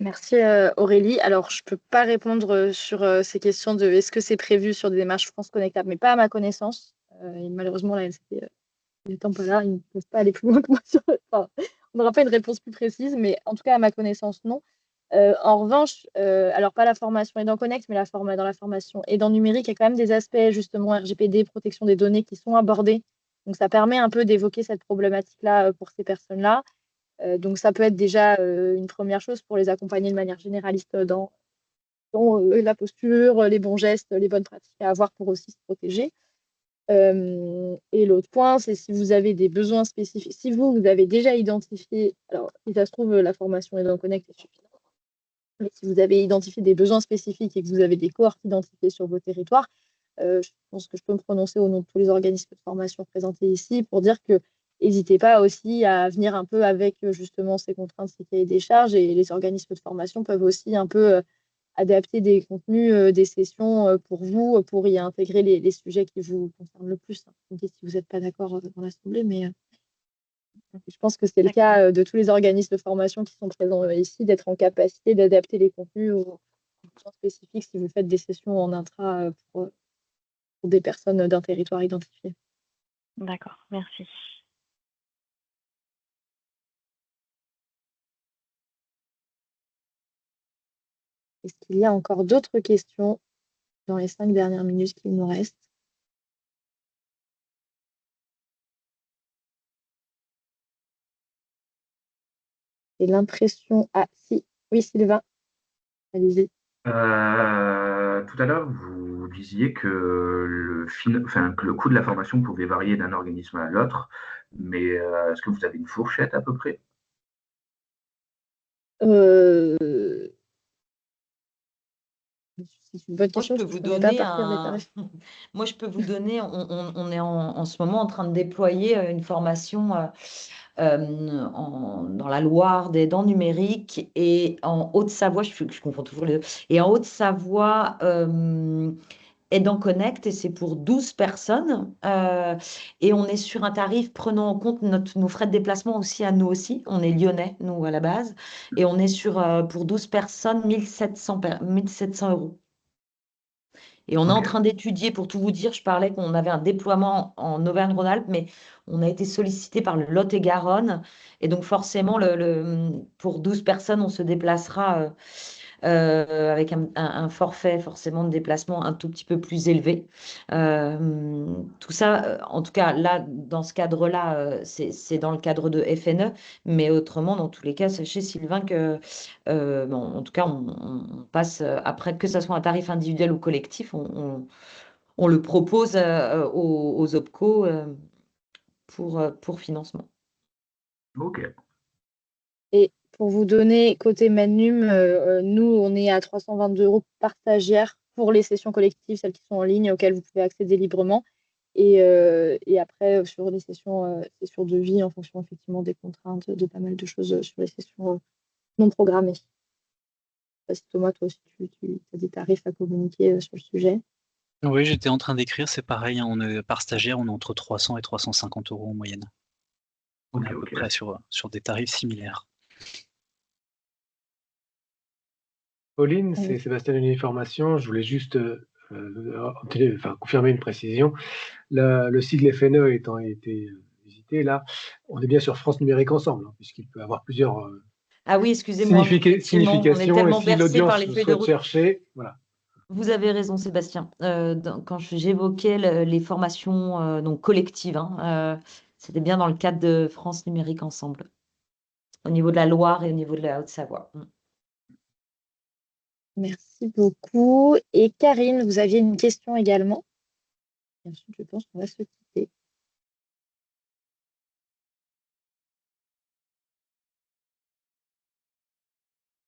Merci Aurélie. Alors, je ne peux pas répondre sur ces questions de est-ce que c'est prévu sur des démarches France connectables, mais pas à ma connaissance. Et malheureusement, la LCP n'étant pas là, ils ne peuvent pas aller plus loin que moi. Enfin, on n'aura pas une réponse plus précise, mais en tout cas, à ma connaissance, non. En revanche, alors pas la formation Aidant Connect, mais dans la formation Aidant Numérique, il y a quand même des aspects justement RGPD, protection des données qui sont abordés. Donc, ça permet un peu d'évoquer cette problématique-là pour ces personnes-là. Donc, ça peut être déjà une première chose pour les accompagner de manière généraliste dans la posture, les bons gestes, les bonnes pratiques à avoir pour aussi se protéger. Et l'autre point, c'est si vous avez des besoins spécifiques, si vous avez déjà identifié, alors si ça se trouve, la formation Aidant Connect est suffisante, mais si vous avez identifié des besoins spécifiques et que vous avez des cohortes identifiées sur vos territoires, je pense que je peux me prononcer au nom de tous les organismes de formation présentés ici pour dire que n'hésitez pas aussi à venir un peu avec justement ces contraintes, ces cahiers des charges, et les organismes de formation peuvent aussi un peu adapter des contenus, des sessions pour vous, pour y intégrer les sujets qui vous concernent le plus. Hein. Si vous n'êtes pas d'accord dans l'Assemblée, mais je pense que c'est le cas de tous les organismes de formation qui sont présents ici, d'être en capacité d'adapter les contenus aux besoins spécifiques si vous faites des sessions en intra pour des personnes d'un territoire identifié. D'accord, merci. Est-ce qu'il y a encore d'autres questions dans les 5 dernières minutes qu'il nous reste? J'ai l'impression... Ah, si. Oui, Sylvain. Allez-y. Tout à l'heure, vous disiez que que le coût de la formation pouvait varier d'un organisme à l'autre, mais est-ce que vous avez une fourchette à peu près? C'est une bonne question. Moi, je peux vous donner Moi, je peux vous donner, on est en ce moment en train de déployer une formation dans la Loire des dents numériques et en Haute-Savoie, je confonds toujours les deux, et en Haute-Savoie, Aidant Connect et c'est pour 12 personnes. Et on est sur un tarif prenant en compte nos frais de déplacement aussi à nous aussi. On est lyonnais, nous, à la base. Et on est sur, pour 12 personnes, 1700 €. Et on est en Ok. train d'étudier, pour tout vous dire, je parlais qu'on avait un déploiement en Auvergne-Rhône-Alpes, mais on a été sollicité par le Lot-et-Garonne. Et donc forcément, pour 12 personnes, on se déplacera avec un forfait forcément de déplacement un tout petit peu plus élevé. Tout ça, en tout cas, là, dans ce cadre-là, c'est dans le cadre de FNE, mais autrement, dans tous les cas, sachez, Sylvain, que, bon, en tout cas, on passe, après, que ce soit un tarif individuel ou collectif, on le propose aux OPCO pour financement. Ok. Et pour vous donner, côté Manum, nous, on est à 322 € par stagiaire pour les sessions collectives, celles qui sont en ligne, auxquelles vous pouvez accéder librement. Et après, sur les sessions de vie, en fonction effectivement des contraintes, de pas mal de choses sur les sessions non programmées. Je sais pas si Thomas, toi aussi, tu as des tarifs à communiquer sur le sujet. Oui, j'étais en train d'écrire, c'est pareil, hein, par stagiaire, on est entre 300 et 350 € en moyenne. On est Ok, à peu ok. près sur des tarifs similaires. Pauline, Oui. c'est Sébastien Uniformation. Je voulais juste confirmer une précision. Le site de l'FNE étant été visité, là, on est bien sur France Numérique Ensemble, hein, puisqu'il peut y avoir plusieurs Ah oui, excusez-moi, effectivement, on est significations. Et tellement si bercé par l'audience les feuilles de souhaite route. chercher, voilà. Vous avez raison, Sébastien. Quand j'évoquais les formations donc collectives, hein, c'était bien dans le cadre de France Numérique Ensemble, au niveau de la Loire et au niveau de la Haute-Savoie. Merci beaucoup. Et Karine, vous aviez une question également. Et ensuite, je pense qu'on va se quitter.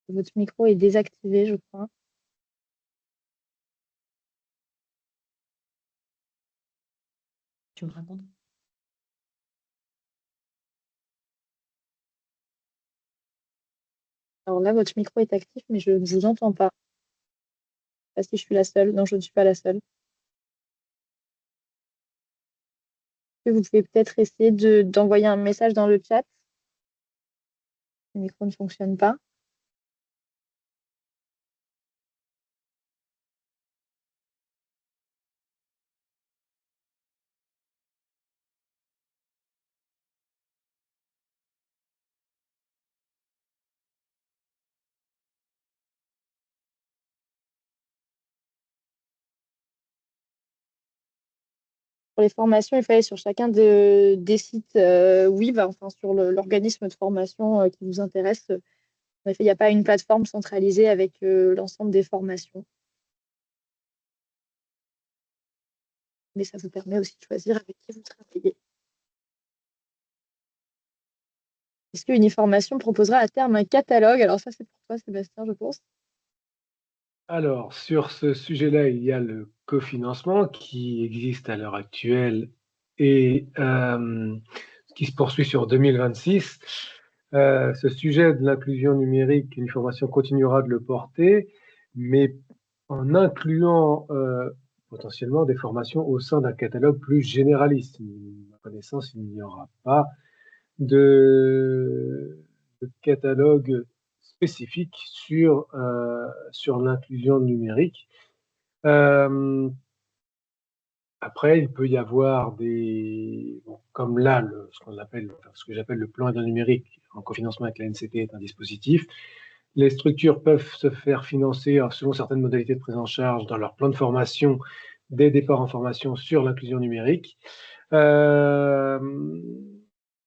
Votre micro est désactivé, je crois. Tu me racontes? Alors là, votre micro est actif, mais je ne vous entends pas. Je sais pas si je suis la seule. Non, je ne suis pas la seule. Vous pouvez peut-être essayer d'envoyer un message dans le chat. Le micro ne fonctionne pas. Pour les formations, il faut aller sur chacun des sites WIB, enfin sur l'organisme de formation qui vous intéresse. En effet, il n'y a pas une plateforme centralisée avec l'ensemble des formations. Mais ça vous permet aussi de choisir avec qui vous travaillez. Est-ce qu'une formation proposera à terme un catalogue? Alors ça, c'est pour toi, Sébastien, je pense. Alors, sur ce sujet-là, il y a le cofinancement qui existe à l'heure actuelle et qui se poursuit sur 2026. Ce sujet de l'inclusion numérique, une formation continuera de le porter, mais en incluant potentiellement des formations au sein d'un catalogue plus généraliste. À ma connaissance, il n'y aura pas de catalogue spécifique sur l'inclusion numérique. Après, il peut y avoir comme là, ce que j'appelle le plan aidant numérique en cofinancement avec la NCT est un dispositif. Les structures peuvent se faire financer selon certaines modalités de prise en charge dans leur plan de formation des départs en formation sur l'inclusion numérique.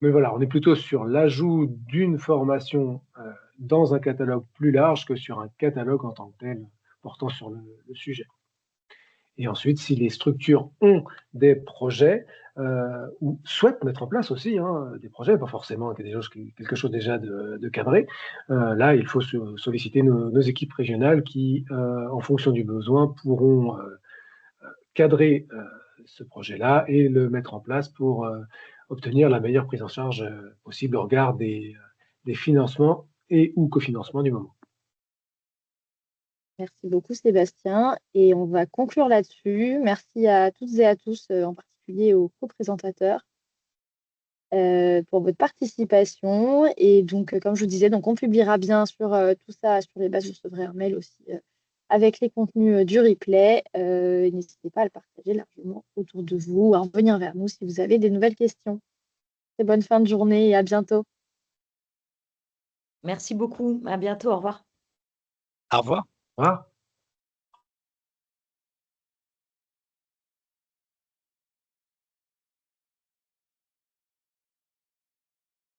Mais voilà, on est plutôt sur l'ajout d'une formation dans un catalogue plus large que sur un catalogue en tant que tel portant sur le sujet. Et ensuite, si les structures ont des projets ou souhaitent mettre en place aussi des projets, pas forcément quelque chose déjà de cadré, là, il faut solliciter nos équipes régionales qui, en fonction du besoin, pourront cadrer ce projet-là et le mettre en place pour obtenir la meilleure prise en charge possible au regard des financements et ou cofinancements du moment. Merci beaucoup, Sébastien. Et on va conclure là-dessus. Merci à toutes et à tous, en particulier aux co-présentateurs, pour votre participation. Et donc, comme je vous disais, donc on publiera bien sûr tout ça sur les bases de Sevrer Mail aussi, avec les contenus du replay. N'hésitez pas à le partager largement autour de vous, à revenir vers nous si vous avez des nouvelles questions. Très bonne fin de journée et à bientôt. Merci beaucoup. À bientôt. Au revoir. Au revoir. Au revoir.